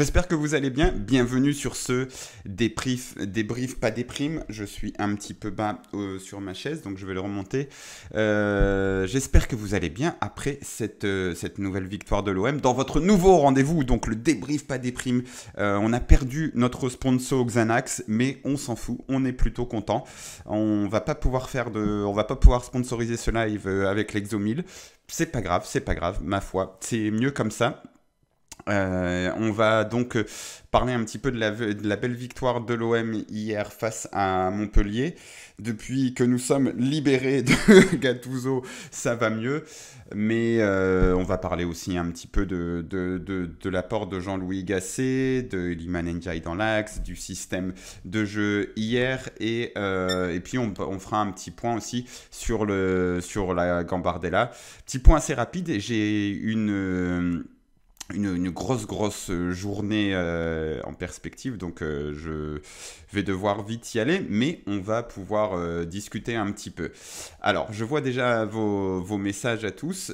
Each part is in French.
J'espère que vous allez bien. Bienvenue sur ce débrief pas déprime. Je suis un petit peu bas sur ma chaise, donc je vais le remonter. J'espère que vous allez bien après cette nouvelle victoire de l'OM. Dans votre nouveau rendez-vous, donc le débrief pas déprime, on a perdu notre sponsor Xanax, mais on s'en fout, on est plutôt content. On va pas pouvoir sponsoriser ce live avec l'Exomil. C'est pas grave, ma foi, c'est mieux comme ça. On va donc parler un petit peu de la belle victoire de l'OM hier face à Montpellier. Depuis que nous sommes libérés de Gattuso, ça va mieux. Mais on va parler aussi un petit peu de l'apport de Jean-Louis Gasset, de Iliman Ndiaye dans l'axe, du système de jeu hier. Et puis on fera un petit point aussi sur la Gambardella. Petit point assez rapide, j'ai une grosse journée en perspective, donc je vais devoir vite y aller, mais on va pouvoir discuter un petit peu. Alors, je vois déjà vos messages à tous,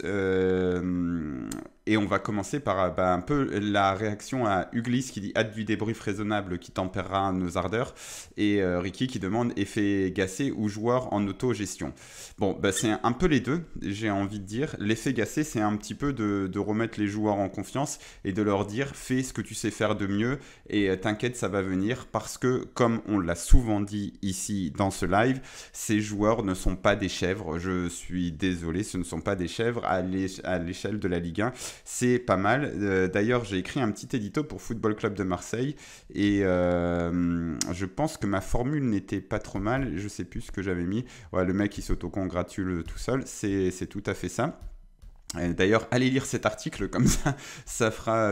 et on va commencer par un peu la réaction à Uglis qui dit « Hâte du débrief raisonnable qui tempérera nos ardeurs », et Ricky qui demande « Effet Gasset ou joueur en autogestion ». Bon, c'est un peu les deux, j'ai envie de dire. L'effet Gasset, c'est un petit peu de remettre les joueurs en confiance et de leur dire fais ce que tu sais faire de mieux et t'inquiète, ça va venir, parce que comme on l'a souvent dit ici dans ce live, ces joueurs ne sont pas des chèvres. Je suis désolé, ce ne sont pas des chèvres à l'échelle de la Ligue 1. C'est pas mal. D'ailleurs, j'ai écrit un petit édito pour Football Club de Marseille et je pense que ma formule n'était pas trop mal. Je sais plus ce que j'avais mis. Ouais, le mec il s'auto-congratule tout seul, c'est tout à fait ça. D'ailleurs, allez lire cet article, comme ça fera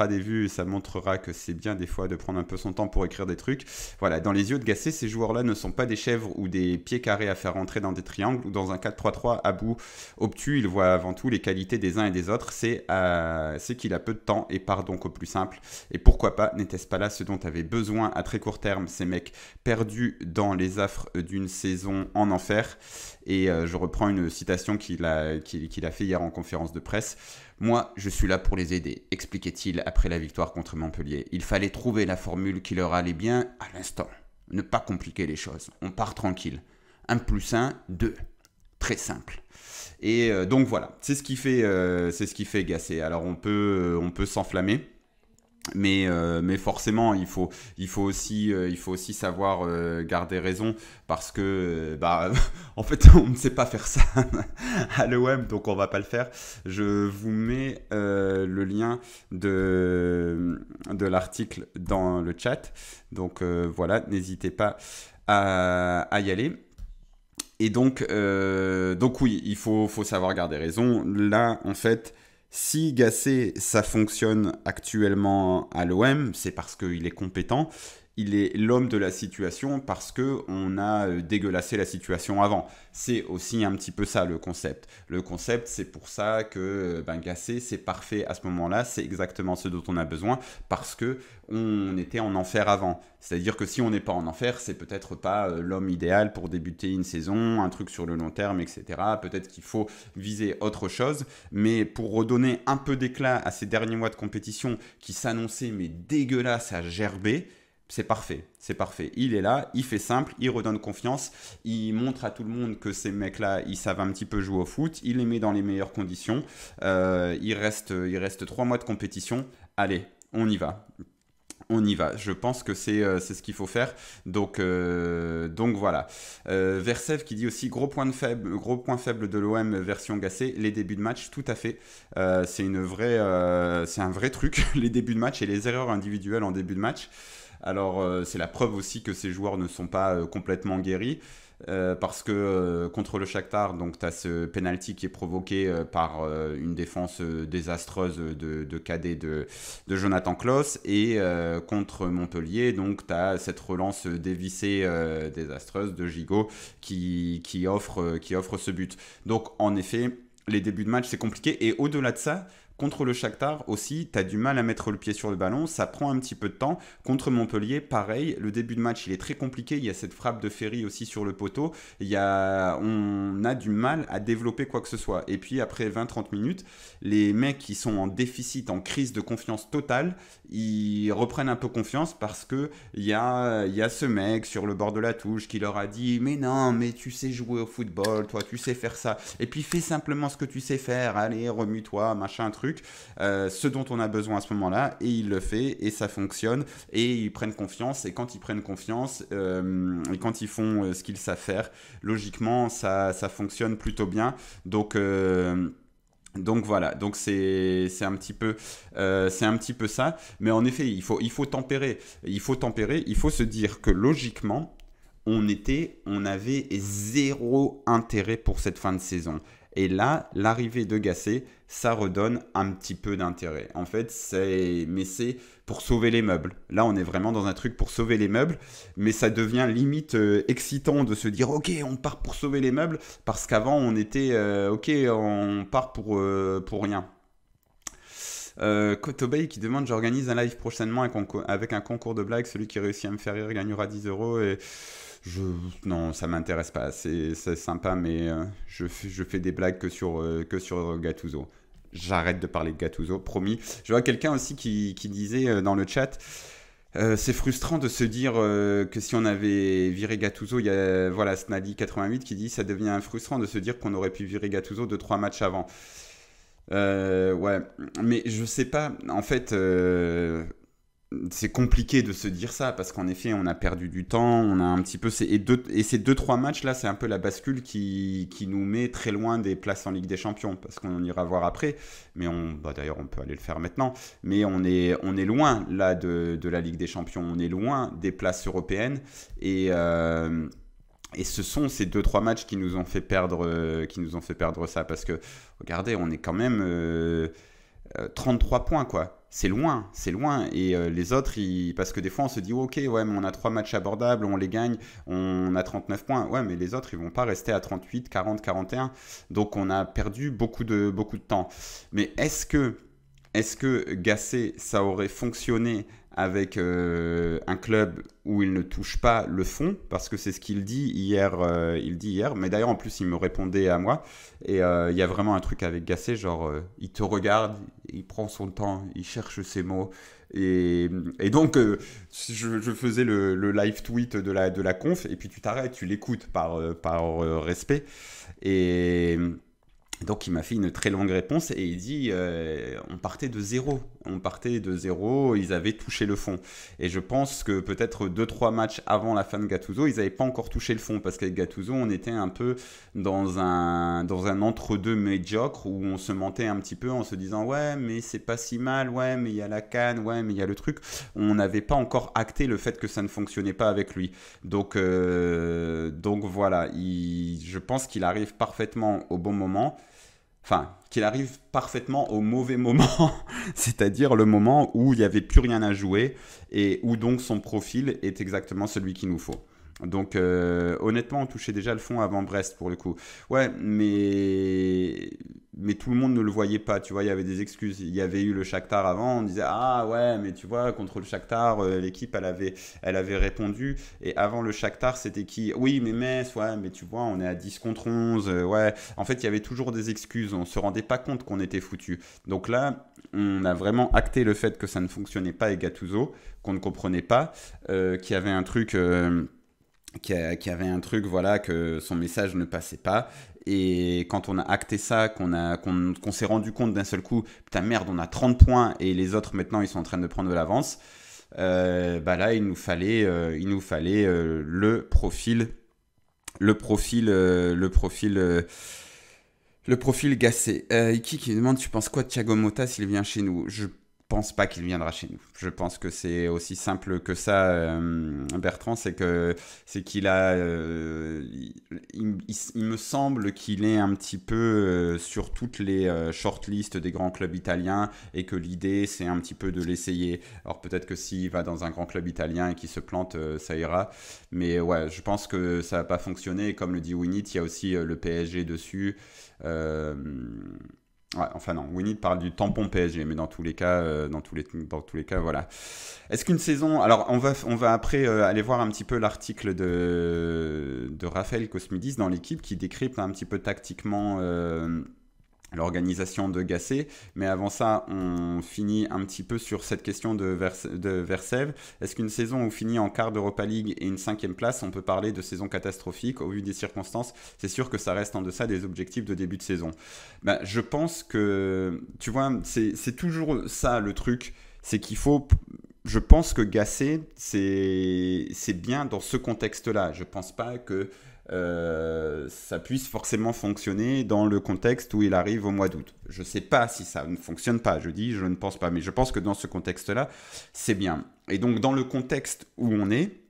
des vues et ça montrera que c'est bien des fois de prendre un peu son temps pour écrire des trucs. Voilà, dans les yeux de Gasset, ces joueurs-là ne sont pas des chèvres ou des pieds carrés à faire rentrer dans des triangles ou dans un 4-3-3 à bout obtus. Il voit avant tout les qualités des uns et des autres. C'est qu'il a peu de temps et part donc au plus simple. Et pourquoi pas, n'était-ce pas là ce dont avaient besoin à très court terme ces mecs perdus dans les affres d'une saison en enfer. Et je reprends une citation qu'il a fait hier en conférence de presse. « Moi, je suis là pour les aider », expliquait-il après la victoire contre Montpellier. « Il fallait trouver la formule qui leur allait bien à l'instant. Ne pas compliquer les choses. On part tranquille. 1 + 1, 2. Très simple. » Et donc voilà, c'est ce qui fait Gasset. Alors on peut s'enflammer. Mais forcément, il faut aussi savoir garder raison, parce que en fait, on ne sait pas faire ça à l'OM, donc on va pas le faire. Je vous mets le lien de l'article dans le chat. Donc voilà, n'hésitez pas à y aller. Et donc oui, il faut savoir garder raison. Là, en fait, si Gasset, ça fonctionne actuellement à l'OM, c'est parce qu'il est compétent. Il est l'homme de la situation parce qu'on a dégueulassé la situation avant. C'est aussi un petit peu ça le concept. Le concept, c'est pour ça que Gasset, c'est parfait à ce moment-là. C'est exactement ce dont on a besoin, parce qu'on était en enfer avant. C'est-à-dire que si on n'est pas en enfer, c'est peut-être pas l'homme idéal pour débuter une saison, un truc sur le long terme, etc. Peut-être qu'il faut viser autre chose. Mais pour redonner un peu d'éclat à ces derniers mois de compétition qui s'annonçaient mais dégueulasses à gerber, c'est parfait. Il est là, il fait simple, il redonne confiance, il montre à tout le monde que ces mecs-là, ils savent un petit peu jouer au foot, il les met dans les meilleures conditions. Il reste 3 mois de compétition. Allez, on y va. Je pense que c'est ce qu'il faut faire. Donc voilà. Versev qui dit aussi gros point faible de l'OM version Gasset, les débuts de match. Tout à fait. C'est un vrai truc, les débuts de match et les erreurs individuelles en début de match. Alors, c'est la preuve aussi que ces joueurs ne sont pas complètement guéris. Parce que contre le Shakhtar, donc tu as ce penalty qui est provoqué par une défense désastreuse de cadet de Jonathan Klaus, et contre Montpellier, donc tu as cette relance dévissée désastreuse de Gigot qui offre ce but. Donc en effet, les débuts de match c'est compliqué, et au-delà de ça, Contre le Shakhtar aussi, tu as du mal à mettre le pied sur le ballon, ça prend un petit peu de temps. Contre Montpellier, pareil, le début de match il est très compliqué, il y a cette frappe de Ferry aussi sur le poteau, on a du mal à développer quoi que ce soit. Et puis après 20-30 minutes, les mecs qui sont en déficit, en crise de confiance totale, ils reprennent un peu confiance parce que il y a ce mec sur le bord de la touche qui leur a dit mais non, mais tu sais jouer au football, toi tu sais faire ça, et puis fais simplement ce que tu sais faire, allez remue-toi, machin truc, ce dont on a besoin à ce moment-là, et il le fait et ça fonctionne et ils prennent confiance, et quand ils prennent confiance et quand ils font ce qu'ils savent faire, logiquement ça fonctionne plutôt bien. Donc voilà, donc c'est un petit peu ça, mais en effet il faut tempérer, il faut se dire que logiquement on avait zéro intérêt pour cette fin de saison. Et là, l'arrivée de Gasset, ça redonne un petit peu d'intérêt. En fait, c'est pour sauver les meubles. Là, on est vraiment dans un truc pour sauver les meubles, mais ça devient limite excitant de se dire, ok, on part pour sauver les meubles, parce qu'avant, on était, ok, on part pour rien. Kotobey qui demande j'organise un live prochainement avec un concours de blagues. Celui qui réussit à me faire rire gagnera 10 euros. Et non, ça m'intéresse pas. C'est sympa, mais je fais des blagues que sur Gattuso. J'arrête de parler de Gattuso, promis. Je vois quelqu'un aussi qui disait dans le chat. C'est frustrant de se dire que si on avait viré Gattuso, il y a voilà, Snally88 qui dit ça devient frustrant de se dire qu'on aurait pu virer Gattuso 2-3 matchs avant. Ouais, mais je sais pas, en fait, c'est compliqué de se dire ça parce qu'en effet, on a perdu du temps, on a un petit peu. Et ces 2-3 matchs là, c'est un peu la bascule qui nous met très loin des places en Ligue des Champions parce qu'on ira voir après. Mais d'ailleurs, on peut aller le faire maintenant. Mais on est loin là de la Ligue des Champions, on est loin des places européennes et ce sont ces 2-3 matchs qui nous ont fait perdre ça. Parce que, regardez, on est quand même 33 points, quoi. C'est loin. Et les autres, parce que des fois, on se dit, ok, ouais, mais on a 3 matchs abordables, on les gagne, on a 39 points. Ouais, mais les autres, ils vont pas rester à 38, 40, 41. Donc, on a perdu beaucoup de temps. Mais est-ce que Gasset, ça aurait fonctionné avec un club où il ne touche pas le fond, parce que c'est ce qu'il dit hier, mais d'ailleurs en plus il me répondait à moi, et il y a vraiment un truc avec Gasset, genre il te regarde, il prend son temps, il cherche ses mots, et donc je faisais le live tweet de la conf, et puis tu t'arrêtes, tu l'écoutes par respect, et donc il m'a fait une très longue réponse et il dit on partait de zéro, ils avaient touché le fond. Et je pense que peut-être 2-3 matchs avant la fin de Gattuso, ils n'avaient pas encore touché le fond parce qu'avec Gattuso, on était un peu dans un entre-deux médiocre où on se mentait un petit peu en se disant ouais mais c'est pas si mal, ouais mais il y a la CAN, ouais mais il y a le truc. On n'avait pas encore acté le fait que ça ne fonctionnait pas avec lui. Donc voilà, je pense qu'il arrive parfaitement au bon moment. Enfin, qu'il arrive parfaitement au mauvais moment, c'est-à-dire le moment où il n'y avait plus rien à jouer et où donc son profil est exactement celui qu'il nous faut. Donc honnêtement, on touchait déjà le fond avant Brest pour le coup. Ouais, mais tout le monde ne le voyait pas, tu vois, il y avait des excuses. Il y avait eu le Shakhtar avant, on disait ah ouais, mais tu vois, contre le Shakhtar, l'équipe elle avait répondu. Et avant le Shakhtar, c'était qui? Oui, mais Metz, ouais, mais tu vois, on est à 10 contre 11, ouais. En fait, il y avait toujours des excuses, on se rendait pas compte qu'on était foutu. Donc là, on a vraiment acté le fait que ça ne fonctionnait pas avec Gattuso, qu'on ne comprenait pas, qu'il y avait un truc. Qui avait un truc, voilà, que son message ne passait pas. Et quand on a acté ça, qu'on s'est rendu compte d'un seul coup, putain merde, on a 30 points et les autres maintenant ils sont en train de prendre de l'avance, bah là il nous fallait le profil Gasset. Iki qui demande tu penses quoi de Thiago Motta s'il vient chez nous? Je pense pas qu'il viendra chez nous. Je pense que c'est aussi simple que ça, Bertrand, c'est qu'il a, il me semble qu'il est un petit peu sur toutes les shortlists des grands clubs italiens et que l'idée c'est un petit peu de l'essayer. Alors peut-être que s'il va dans un grand club italien et qu'il se plante, ça ira. Mais ouais, je pense que ça va pas fonctionner. Et comme le dit Winnie, il y a aussi le PSG dessus. Ouais, enfin non, Winnie parle du tampon PSG, mais dans tous les cas, voilà. Est-ce qu'une saison... Alors, on va après aller voir un petit peu l'article de Raphaël Cosmidis dans l'équipe qui décrypte un petit peu tactiquement l'organisation de Gasset. Mais avant ça, on finit un petit peu sur cette question de Versev. Est-ce qu'une saison où on finit en quart d'Europa League et une 5e place, on peut parler de saison catastrophique au vu des circonstances? C'est sûr que ça reste en deçà des objectifs de début de saison. Ben, je pense que, tu vois, c'est toujours ça le truc, c'est qu'il faut... Je pense que Gasset, c'est bien dans ce contexte-là. Je pense pas que ça puisse forcément fonctionner dans le contexte où il arrive au mois d'août. Je ne sais pas si ça ne fonctionne pas, je ne pense pas, mais je pense que dans ce contexte-là, c'est bien. Et donc dans le contexte où on est,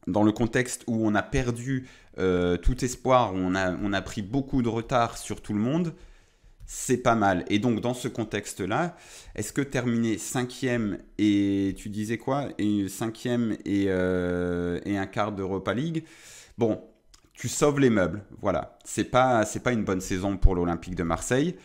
dans le contexte où on a perdu tout espoir, où on a pris beaucoup de retard sur tout le monde, c'est pas mal. Et donc, dans ce contexte-là, est-ce que terminer 5e et tu disais quoi? Et 5e et un quart d'Europa League, bon, tu sauves les meubles. Voilà. C'est pas une bonne saison pour l'Olympique de Marseille.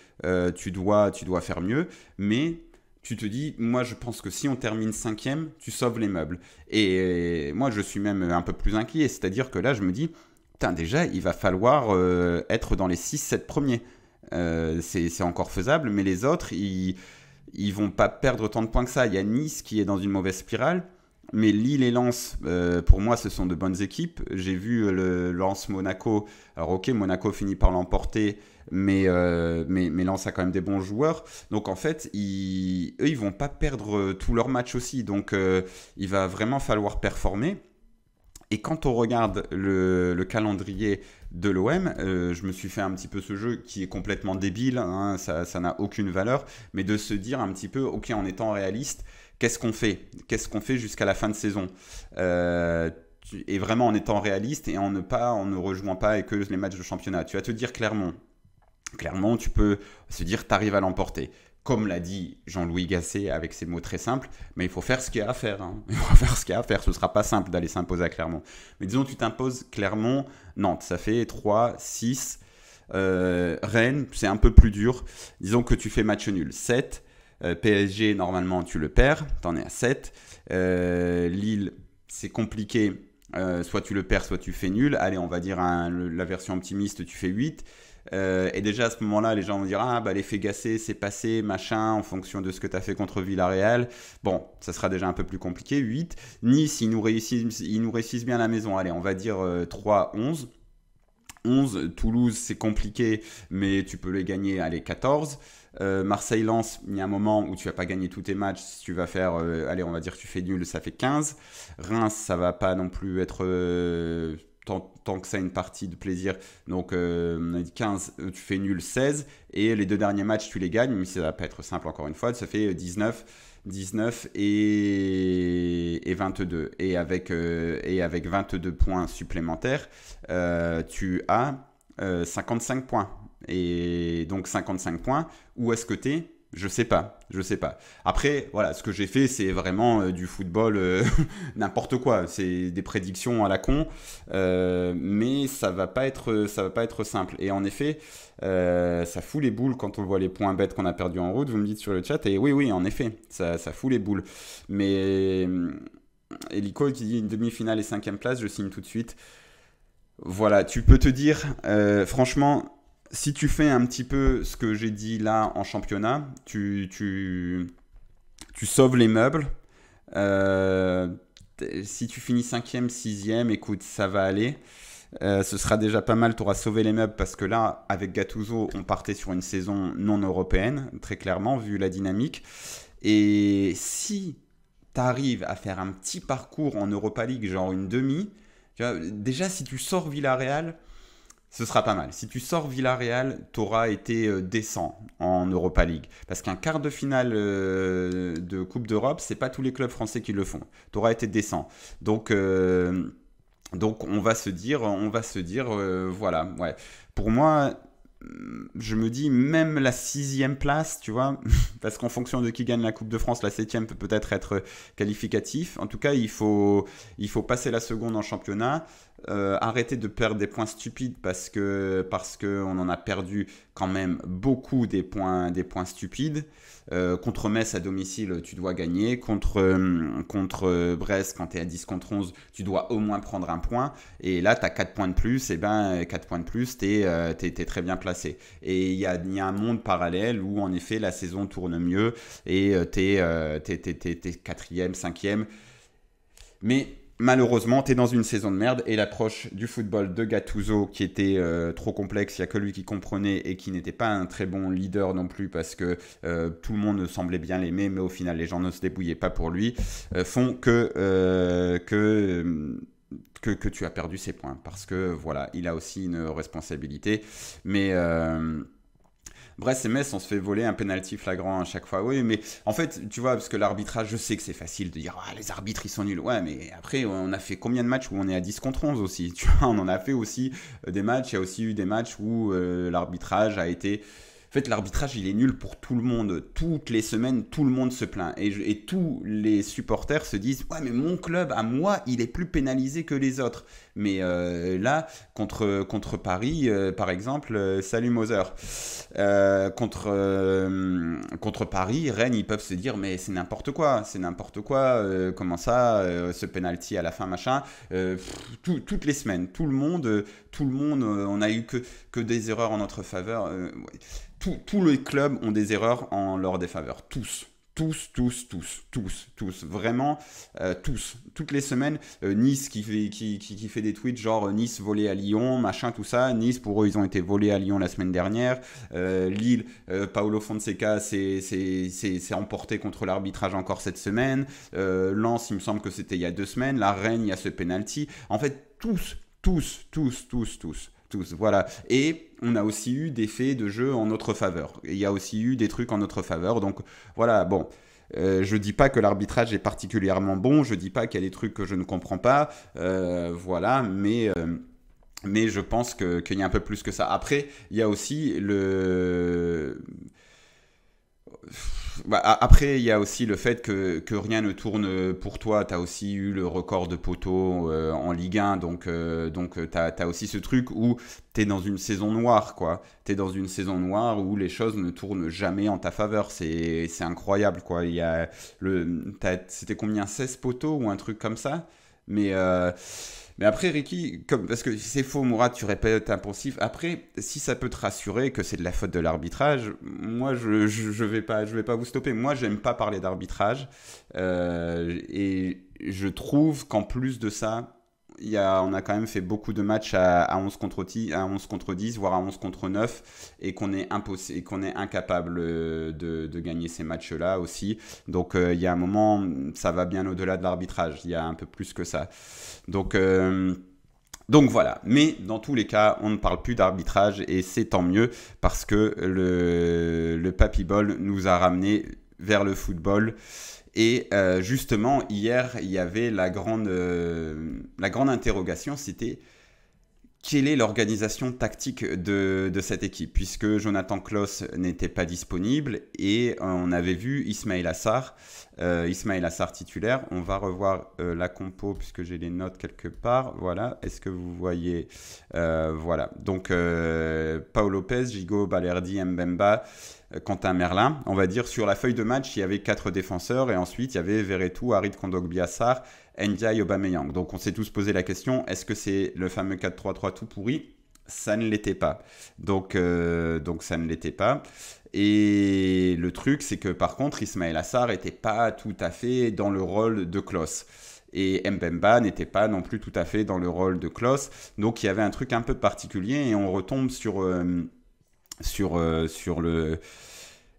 Tu dois faire mieux. Mais tu te dis, moi, je pense que si on termine 5e, tu sauves les meubles. Et moi, je suis même un peu plus inquiet. C'est-à-dire que là, je me dis, putain, déjà, il va falloir être dans les 6-7 premiers. C'est encore faisable, mais les autres, ils vont pas perdre tant de points que ça. Il y a Nice qui est dans une mauvaise spirale, mais Lille et Lens, pour moi, ce sont de bonnes équipes. J'ai vu le Lens-Monaco. Alors ok, Monaco finit par l'emporter, mais Lens a quand même des bons joueurs. Donc en fait, eux, ils vont pas perdre tous leurs matchs aussi. Donc il va vraiment falloir performer. Et quand on regarde le calendrier de l'OM, je me suis fait un petit peu ce jeu qui est complètement débile, hein, ça n'a aucune valeur, mais de se dire un petit peu, ok, en étant réaliste, qu'est-ce qu'on fait? Qu'est-ce qu'on fait jusqu'à la fin de saison? Et vraiment en étant réaliste et en ne rejoignant pas que les matchs de championnat. Tu vas te dire clairement, tu peux se dire tu arrives à l'emporter. Comme l'a dit Jean-Louis Gasset avec ses mots très simples, mais il faut faire ce qu'il y a à faire. Hein. Il faut faire ce qu'il y a à faire. Ce ne sera pas simple d'aller s'imposer à Clermont. Mais disons, tu t'imposes Clermont, Nantes, ça fait 3, 6. Rennes, c'est un peu plus dur. Disons que tu fais match nul. 7. PSG, normalement, tu le perds. Tu en es à 7. Lille, c'est compliqué. Soit tu le perds, soit tu fais nul. Allez, on va dire la version optimiste, tu fais 8. Et déjà à ce moment-là, les gens vont dire ah bah l'effet Gasset c'est passé, machin, en fonction de ce que tu as fait contre Villarreal. Bon, ça sera déjà un peu plus compliqué. 8. Nice, ils nous réussissent bien à la maison. Allez, on va dire 3, 11. 11, Toulouse, c'est compliqué, mais tu peux les gagner, allez, 14. Marseille-Lens, il y a un moment où tu vas pas gagner tous tes matchs, si tu vas faire, allez, on va dire que tu fais nul, ça fait 15. Reims, ça va pas non plus être tant que ça une partie de plaisir. Donc, on a dit 15, tu fais nul, 16. Et les deux derniers matchs, tu les gagnes, mais ça va pas être simple encore une fois, ça fait 19 et 22. Et avec 22 points supplémentaires, tu as 55 points. Et donc 55 points, où est-ce que tu es? Je sais pas. Après, voilà, ce que j'ai fait, c'est vraiment du football n'importe quoi. C'est des prédictions à la con, mais ça va pas être simple. Et en effet, ça fout les boules quand on voit les points bêtes qu'on a perdus en route. Vous me dites sur le chat, et oui, en effet, ça fout les boules. Mais Elico qui dit une demi-finale et 5e place, je signe tout de suite. Voilà, tu peux te dire, franchement. Si tu fais un petit peu ce que j'ai dit là en championnat, tu sauves les meubles. Si tu finis 5e, 6e, écoute, ça va aller. Ce sera déjà pas mal, tu auras sauvé les meubles parce que là, avec Gattuso, on partait sur une saison non européenne, très clairement, vu la dynamique. Et si tu arrives à faire un petit parcours en Europa League, genre une demi, tu vois, déjà si tu sors Villarreal, ce sera pas mal. Si tu sors Villarreal, tu auras été décent en Europa League. Parce qu'un quart de finale de Coupe d'Europe, c'est pas tous les clubs français qui le font. Tu auras été décent. Donc on va se dire, voilà. Ouais. Pour moi, je me dis même la 6e place, tu vois, parce qu'en fonction de qui gagne la Coupe de France, la 7e peut peut-être être qualificatif. En tout cas, il faut passer la seconde en championnat. Arrêter de perdre des points stupides parce que on en a perdu quand même beaucoup des points stupides. Contre Metz à domicile, tu dois gagner. Contre Brest, quand tu es à 10 contre 11, tu dois au moins prendre un point. Et là, tu as 4 points de plus. Et ben, 4 points de plus, tu es très bien placé. Et il y a un monde parallèle où, en effet, la saison tourne mieux. Et tu es quatrième, cinquième. Mais malheureusement, tu es dans une saison de merde et l'approche du football de Gattuso qui était trop complexe, il n'y a que lui qui comprenait et qui n'était pas un très bon leader non plus parce que tout le monde semblait bien l'aimer, mais au final les gens ne se débrouillaient pas pour lui, font que tu as perdu ses points parce que voilà, il a aussi une responsabilité. Mais Brest et Metz, on se fait voler un penalty flagrant à chaque fois. Oui, mais en fait, tu vois, parce que l'arbitrage, je sais que c'est facile de dire ah, les arbitres, ils sont nuls. Ouais, mais après, on a fait combien de matchs où on est à 10 contre 11 aussi. Tu vois, on en a fait aussi des matchs. Il y a aussi eu des matchs où l'arbitrage a été. En fait, l'arbitrage, il est nul pour tout le monde. Toutes les semaines, tout le monde se plaint. Et tous les supporters se disent « Ouais, mais mon club, à moi, il est plus pénalisé que les autres. » Mais là, contre Paris, par exemple, salut Moser. Contre Paris, Rennes, ils peuvent se dire « Mais c'est n'importe quoi. C'est n'importe quoi. Comment ça, ce penalty à la fin, machin. » Toutes les semaines, tout le monde, on a eu que des erreurs en notre faveur. Ouais. Tous les clubs ont des erreurs en leur défaveur. Tous. Vraiment, tous. Toutes les semaines, Nice qui fait des tweets genre Nice volé à Lyon, machin, tout ça. Nice, pour eux, ils ont été volés à Lyon la semaine dernière. Lille, Paulo Fonseca s'est emporté contre l'arbitrage encore cette semaine. Lens, il me semble que c'était il y a 2 semaines. La Rennes, il y a ce penalty. En fait, tous. Voilà. Et on a aussi eu des faits de jeu en notre faveur. Il y a aussi eu des trucs en notre faveur. Donc voilà, bon. Je dis pas que l'arbitrage est particulièrement bon. Je dis pas qu'il y a des trucs que je ne comprends pas. Voilà, mais je pense qu'il y a un peu plus que ça. Après, il y a aussi Après, il y a aussi le fait que rien ne tourne pour toi. Tu as aussi eu le record de poteaux en Ligue 1. Donc tu as aussi ce truc où tu es dans une saison noire, quoi. Tu es dans une saison noire où les choses ne tournent jamais en ta faveur. C'est incroyable, quoi. C'était combien, 16 poteaux ou un truc comme ça? Mais après, Ricky, parce que c'est faux, Mourad, tu répètes impulsif. Après, si ça peut te rassurer que c'est de la faute de l'arbitrage, moi, je vais pas vous stopper. Moi, j'aime pas parler d'arbitrage. Et je trouve qu'en plus de ça, on a quand même fait beaucoup de matchs à 11 contre 10, voire à 11 contre 9, et qu'on est incapable de gagner ces matchs-là aussi. Donc il y a un moment, ça va bien au-delà de l'arbitrage, il y a un peu plus que ça. Donc voilà, mais dans tous les cas, on ne parle plus d'arbitrage et c'est tant mieux parce que le Papy Ball nous a ramené vers le football. Et justement, hier, il y avait la grande interrogation, c'était quelle est l'organisation tactique de cette équipe, puisque Jonathan Klaus n'était pas disponible et on avait vu Ismail Assar titulaire. On va revoir la compo puisque j'ai les notes quelque part. Voilà, est-ce que vous voyez voilà, donc Paul Lopez, Gigot, Balerdi, Mbemba, Quentin Merlin. On va dire sur la feuille de match, il y avait 4 défenseurs et ensuite il y avait Verretou, Harit Kondogbia-Sarr, Ndiaye, Aubameyang. Donc on s'est tous posé la question, est-ce que c'est le fameux 4-3-3 tout pourri? Ça ne l'était pas. Donc ça ne l'était pas. Et le truc, c'est que par contre, Ismail Assar n'était pas tout à fait dans le rôle de Klose. Et Mbemba n'était pas non plus tout à fait dans le rôle de Klose. Donc il y avait un truc un peu particulier et on retombe sur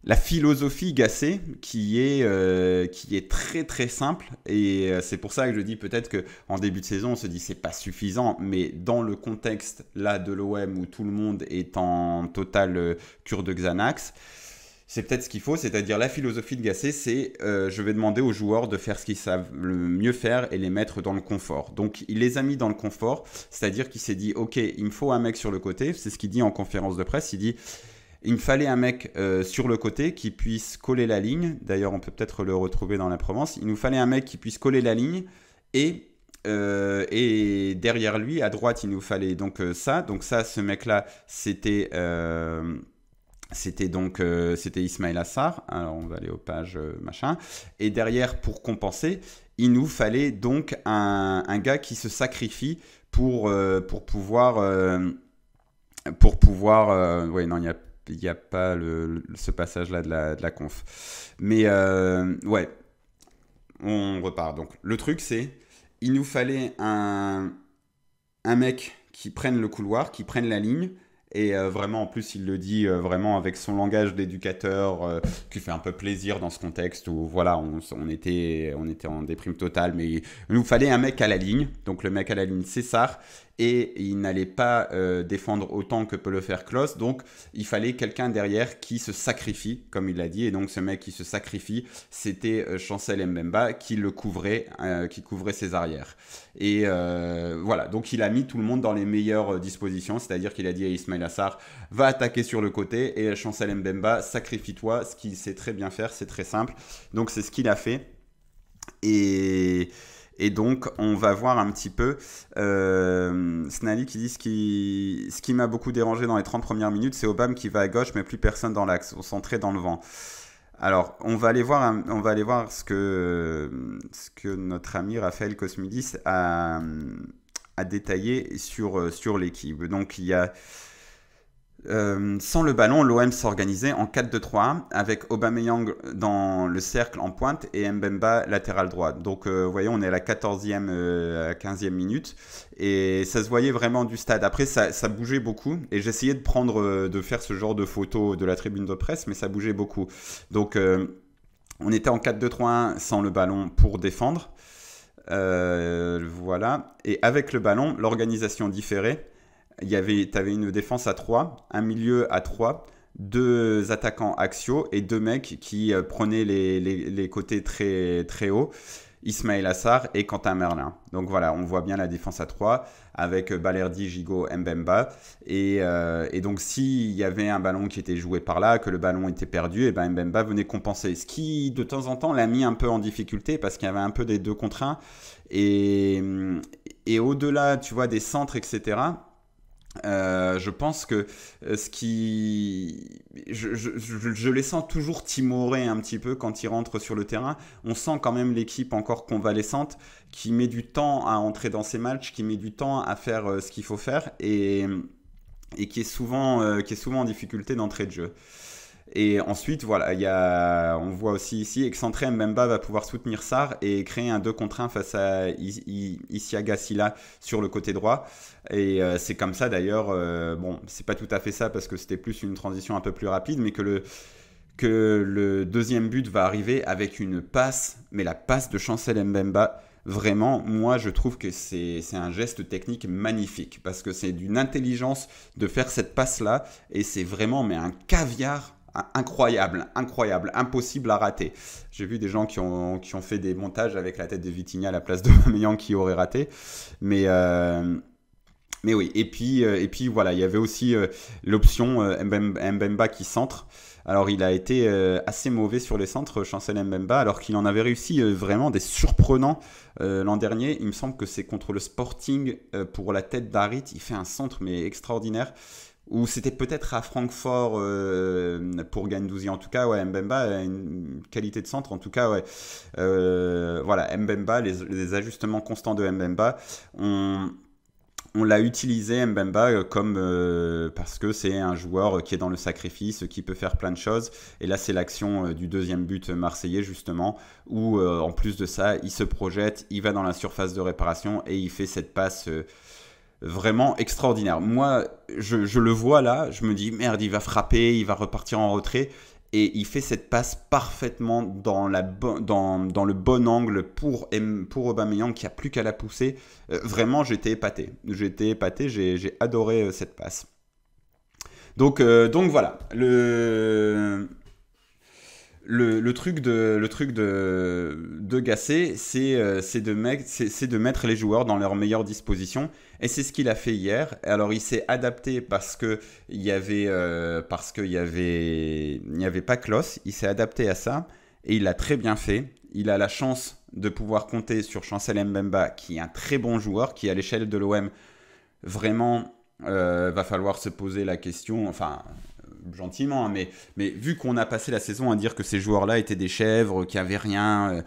la philosophie Gasset qui est très très simple. Et c'est pour ça que je dis peut-être qu'en début de saison on se dit c'est pas suffisant, mais dans le contexte là de l'OM où tout le monde est en totale cure de Xanax, c'est peut-être ce qu'il faut, c'est-à-dire la philosophie de Gasset, c'est je vais demander aux joueurs de faire ce qu'ils savent le mieux faire et les mettre dans le confort. Donc il les a mis dans le confort, c'est-à-dire qu'il s'est dit ok, il me faut un mec sur le côté, c'est ce qu'il dit en conférence de presse, il dit il me fallait un mec sur le côté qui puisse coller la ligne, d'ailleurs on peut peut-être le retrouver dans la Provence, il nous fallait un mec qui puisse coller la ligne et derrière lui, à droite, il nous fallait donc ça, ce mec-là, c'était c'était Ismail Assar. Alors on va aller aux pages machin. Et derrière, pour compenser, il nous fallait donc un gars qui se sacrifie pour pouvoir. Ouais, non, il y a pas ce passage-là de la conf. Mais ouais, on repart. Donc le truc c'est, il nous fallait un mec qui prenne le couloir, qui prenne la ligne. Et vraiment, en plus, il le dit vraiment avec son langage d'éducateur qui fait un peu plaisir dans ce contexte où voilà, on était en déprime totale. Mais il nous fallait un mec à la ligne. Donc le mec à la ligne, c'est Sarr. Et il n'allait pas défendre autant que peut le faire Klose. Donc il fallait quelqu'un derrière qui se sacrifie, comme il l'a dit. Et donc ce mec qui se sacrifie, c'était Chancel Mbemba qui le couvrait, qui couvrait ses arrières. Et voilà, donc il a mis tout le monde dans les meilleures dispositions. C'est-à-dire qu'il a dit à Ismail Assar, va attaquer sur le côté. Et Chancel Mbemba, sacrifie-toi. Ce qu'il sait très bien faire, c'est très simple. Donc c'est ce qu'il a fait. Et donc, on va voir un petit peu Snally qui dit ce qui m'a beaucoup dérangé dans les 30 premières minutes, c'est Obama qui va à gauche, mais plus personne dans l'axe, au centré dans le vent. Alors, on va aller voir ce que notre ami Raphaël Cosmidis a détaillé sur l'équipe. Donc, il y a... sans le ballon, l'OM s'organisait en 4-2-3-1 avec Aubameyang dans le cercle en pointe et Mbemba latéral droit. Donc vous voyez, on est à la 14e, à 15e minute et ça se voyait vraiment du stade. Après, ça bougeait beaucoup et j'essayais de faire ce genre de photos de la tribune de presse, mais ça bougeait beaucoup. Donc on était en 4-2-3-1 sans le ballon pour défendre. Voilà. Et avec le ballon, l'organisation différait. T'avais une défense à 3, un milieu à 3, deux attaquants axiaux et deux mecs qui prenaient les côtés très, très hauts, Ismail Assar et Quentin Merlin. Donc voilà, on voit bien la défense à 3 avec Balerdi, Gigot, Mbemba. Et donc s'il y avait un ballon qui était joué par là, que le ballon était perdu, et ben Mbemba venait compenser. Ce qui, de temps en temps, l'a mis un peu en difficulté parce qu'il y avait un peu des deux contre un. Et au-delà, tu vois, des centres, etc., je pense que je les sens toujours timorés un petit peu quand ils rentrent sur le terrain. On sent quand même l'équipe encore convalescente qui met du temps à entrer dans ses matchs, qui met du temps à faire ce qu'il faut faire et qui est souvent en difficulté d'entrée de jeu. Et ensuite, voilà, on voit aussi ici, excentré, Mbemba va pouvoir soutenir Sarr et créer un 2 contre 1 face à Isiaga Silla sur le côté droit. Et c'est comme ça d'ailleurs, bon, c'est pas tout à fait ça parce que c'était plus une transition un peu plus rapide, mais que le deuxième but va arriver avec une passe, mais la passe de Chancel Mbemba. Vraiment, moi, je trouve que c'est un geste technique magnifique parce que c'est d'une intelligence de faire cette passe-là et c'est vraiment mais un caviar incroyable, impossible à rater. J'ai vu des gens qui ont fait des montages avec la tête de Vitinha à la place de Aubameyang qui aurait raté, mais oui. Et puis voilà, il y avait aussi l'option Mbemba qui centre. Alors il a été assez mauvais sur les centres, Chancel Mbemba, alors qu'il en avait réussi vraiment des surprenants l'an dernier. Il me semble que c'est contre le Sporting pour la tête d'Harit. Il fait un centre mais extraordinaire. Ou c'était peut-être à Francfort pour Guendouzi. En tout cas, ouais, Mbemba a une qualité de centre. En tout cas, ouais. Voilà, Mbemba, les ajustements constants de Mbemba, on l'a utilisé Mbemba parce que c'est un joueur qui est dans le sacrifice, qui peut faire plein de choses. Et là, c'est l'action du deuxième but marseillais, justement, où en plus de ça, il se projette, il va dans la surface de réparation et il fait cette passe vraiment extraordinaire. Moi, je le vois là, je me dis merde, il va frapper, il va repartir en retrait. Et il fait cette passe parfaitement dans le bon angle pour Aubameyang qui n'a plus qu'à la pousser. Vraiment, j'étais épaté. J'ai adoré cette passe. Donc voilà. Le truc de Gasset, c'est de mettre les joueurs dans leurs meilleures dispositions. Et c'est ce qu'il a fait hier. Alors il s'est adapté parce qu'il n'y avait pas Klose. Il s'est adapté à ça et il l'a très bien fait. Il a la chance de pouvoir compter sur Chancel Mbemba, qui est un très bon joueur, qui à l'échelle de l'OM, vraiment, va falloir se poser la question. Enfin, gentiment, hein, mais vu qu'on a passé la saison à dire que ces joueurs-là étaient des chèvres, qu'il n'y avait rien,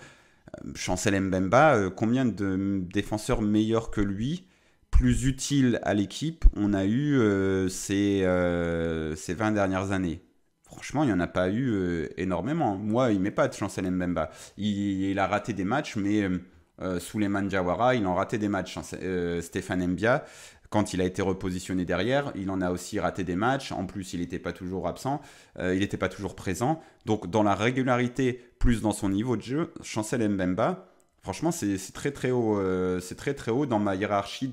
Chancel Mbemba, combien de défenseurs meilleurs que lui, plus utiles à l'équipe, on a eu ces 20 dernières années? Franchement, il n'y en a pas eu énormément. Moi, il m'épate Chancel Mbemba. Il a raté des matchs, mais Souleymane Diawara, il en raté des matchs. Stéphane Mbia, quand il a été repositionné derrière, il en a aussi raté des matchs. En plus, il n'était pas toujours absent, il n'était pas toujours présent. Donc, dans la régularité, plus dans son niveau de jeu, Chancel Mbemba, franchement, c'est très très haut. C'est très très haut dans ma hiérarchie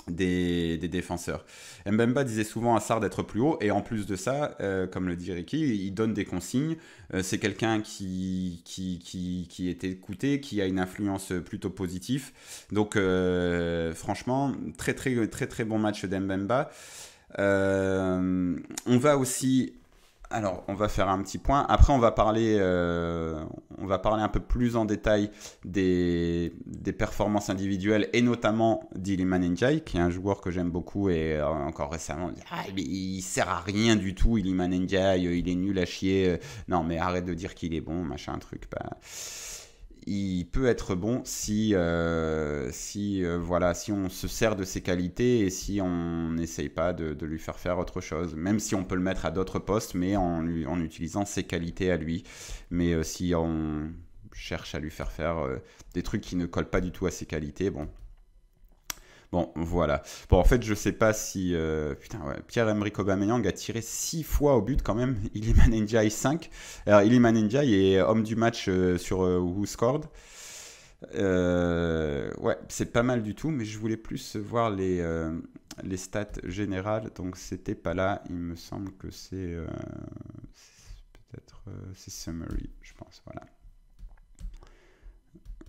des défenseurs. Mbemba disait souvent à Sarr d'être plus haut, et en plus de ça, comme le dit Ricky, il donne des consignes. C'est quelqu'un qui est écouté, qui a une influence plutôt positive. Donc franchement, très très très très bon match d'Mbemba. On va aussi... Alors, on va faire un petit point. Après, on va parler un peu plus en détail des performances individuelles et notamment d'Iliman Ndiaye, qui est un joueur que j'aime beaucoup et encore récemment, on dit, il sert à rien du tout, Iliman Ndiaye, il est nul à chier. Non, mais arrête de dire qu'il est bon, machin, truc. Bah, il peut être bon si on se sert de ses qualités et si on n'essaye pas de lui faire autre chose, même si on peut le mettre à d'autres postes, mais en utilisant ses qualités à lui. Mais si on cherche à lui faire des trucs qui ne collent pas du tout à ses qualités, Bon, voilà. Bon, en fait, je sais pas si... Pierre-Emerick Aubameyang a tiré 6 fois au but quand même. Iliman Ndiaye 5. Alors, Iliman Ndiaye est homme du match sur Who Scored. Ouais, c'est pas mal du tout, mais je voulais plus voir les stats générales. Donc, c'était pas là. Il me semble que c'est... peut-être... c'est Summary, je pense. Voilà.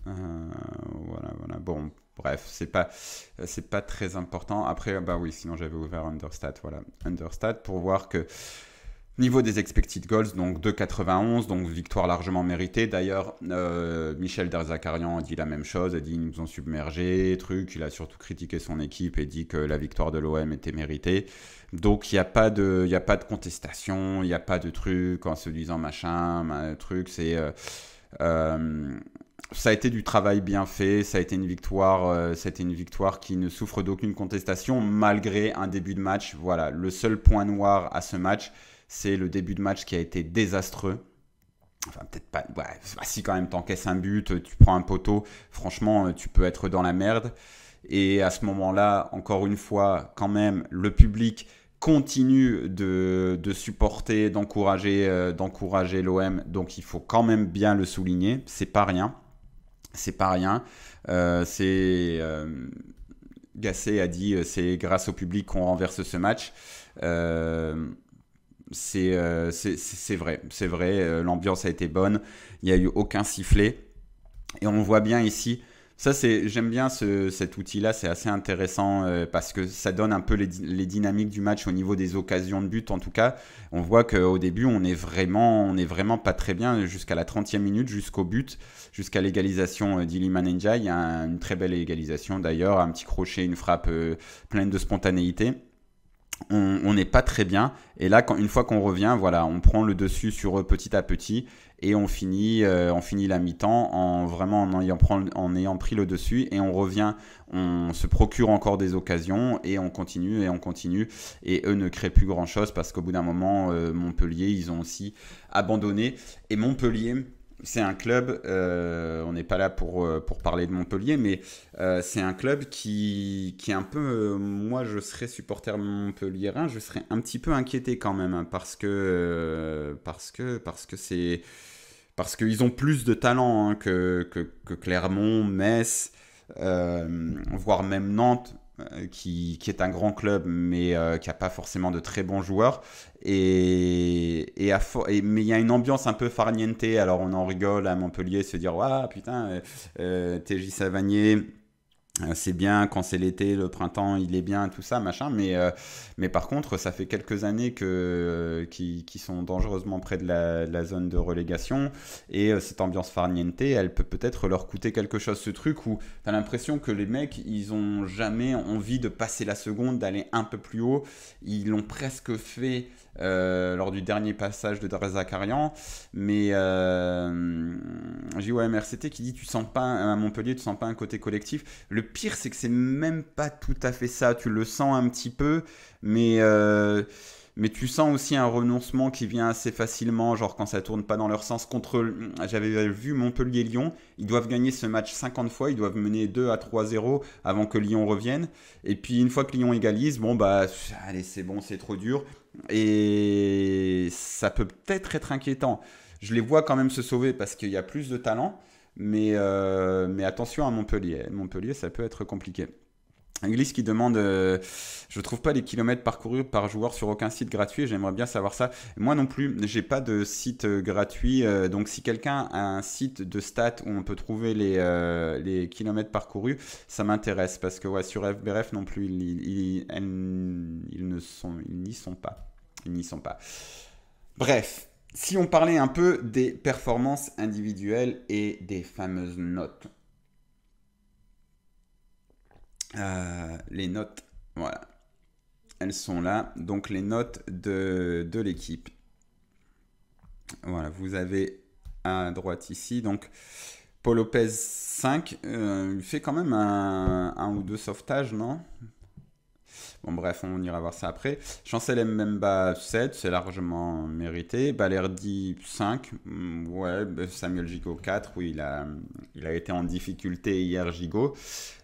Voilà. Bon... Bref, c'est pas très important. Après, bah oui, sinon j'avais ouvert Understat, voilà. Understat pour voir que niveau des expected goals, donc 2,91, donc victoire largement méritée. D'ailleurs, Michel Derzakarian a dit la même chose, a dit ils nous ont submergés, il a surtout critiqué son équipe et dit que la victoire de l'OM était méritée. Donc il n'y a pas de contestation, il n'y a pas de truc en se disant machin, truc, c'est... ça a été du travail bien fait, ça a été une victoire qui ne souffre d'aucune contestation malgré un début de match. Voilà, le seul point noir à ce match, c'est le début de match qui a été désastreux. Enfin, peut-être pas. Ouais, si quand même t'encaisses un but, tu prends un poteau, franchement, tu peux être dans la merde. Et à ce moment-là, encore une fois, quand même, le public continue de supporter, d'encourager l'OM. Donc, il faut quand même bien le souligner. C'est pas rien. Gasset a dit c'est grâce au public qu'on renverse ce match. C'est vrai, l'ambiance a été bonne, il n'y a eu aucun sifflet et on voit bien ici. J'aime bien cet outil-là, c'est assez intéressant parce que ça donne un peu les dynamiques du match au niveau des occasions de but. En tout cas, on voit qu'au début, on est vraiment pas très bien jusqu'à la 30e minute, jusqu'au but, jusqu'à l'égalisation d'Iliman Ndiaye. Il y a une très belle égalisation d'ailleurs, un petit crochet, une frappe pleine de spontanéité. On n'est pas très bien et là une fois qu'on revient, voilà, on prend le dessus sur eux petit à petit et on finit la mi-temps en ayant pris le dessus et on revient, on se procure encore des occasions et on continue et eux ne créent plus grand chose parce qu'au bout d'un moment Montpellier ils ont aussi abandonné. Et Montpellier, c'est un club, on n'est pas là pour parler de Montpellier, mais c'est un club qui est un peu... moi, je serais supporter montpelliérain, je serais un petit peu inquiété quand même, hein, parce qu'ils ont plus de talent hein, que Clermont, Metz, voire même Nantes, qui est un grand club, mais qui n'a pas forcément de très bons joueurs. Mais il y a une ambiance un peu farniente. Alors on en rigole à Montpellier, se dire ah putain, TJ Savanier, c'est bien quand c'est l'été, le printemps, il est bien, tout ça, machin. Mais par contre, ça fait quelques années qu'ils sont dangereusement près de la zone de relégation. Et cette ambiance farniente, elle peut peut-être leur coûter quelque chose. Ce truc où tu as l'impression que les mecs, ils ont jamais envie de passer la seconde, d'aller un peu plus haut. Ils l'ont presque fait lors du dernier passage de Zakarian. Mais j'ai ouais, MRCT qui dit tu sens pas à Montpellier, tu sens pas un côté collectif. Le pire, c'est que c'est même pas tout à fait ça. Tu le sens un petit peu, mais mais tu sens aussi un renoncement qui vient assez facilement, genre quand ça tourne pas dans leur sens. J'avais vu Montpellier-Lyon, ils doivent gagner ce match 50 fois, ils doivent mener 2-3-0 avant que Lyon revienne. Et puis une fois que Lyon égalise, bon bah allez c'est bon, c'est trop dur. Et ça peut peut-être être inquiétant. Je les vois quand même se sauver parce qu'il y a plus de talent, mais attention à Montpellier. Montpellier, ça peut être compliqué. Anglice qui demande je trouve pas les kilomètres parcourus par joueur sur aucun site gratuit, j'aimerais bien savoir ça. Moi non plus, j'ai pas de site gratuit, donc si quelqu'un a un site de stats où on peut trouver les kilomètres parcourus, ça m'intéresse parce que ouais, sur FBRF non plus, ils n'y sont pas. Ils n'y sont pas. Bref, si on parlait un peu des performances individuelles et des fameuses notes. Les notes, voilà, elles sont là. Donc les notes de l'équipe. Voilà, vous avez à droite ici. Donc Paul Lopez 5, il fait quand même un ou deux sauvetages, non? Bon bref, on ira voir ça après. Chancel Mbemba 7, c'est largement mérité. Balerdi 5, ouais. Samuel Gigot 4, oui, il a été en difficulté hier, Gigot.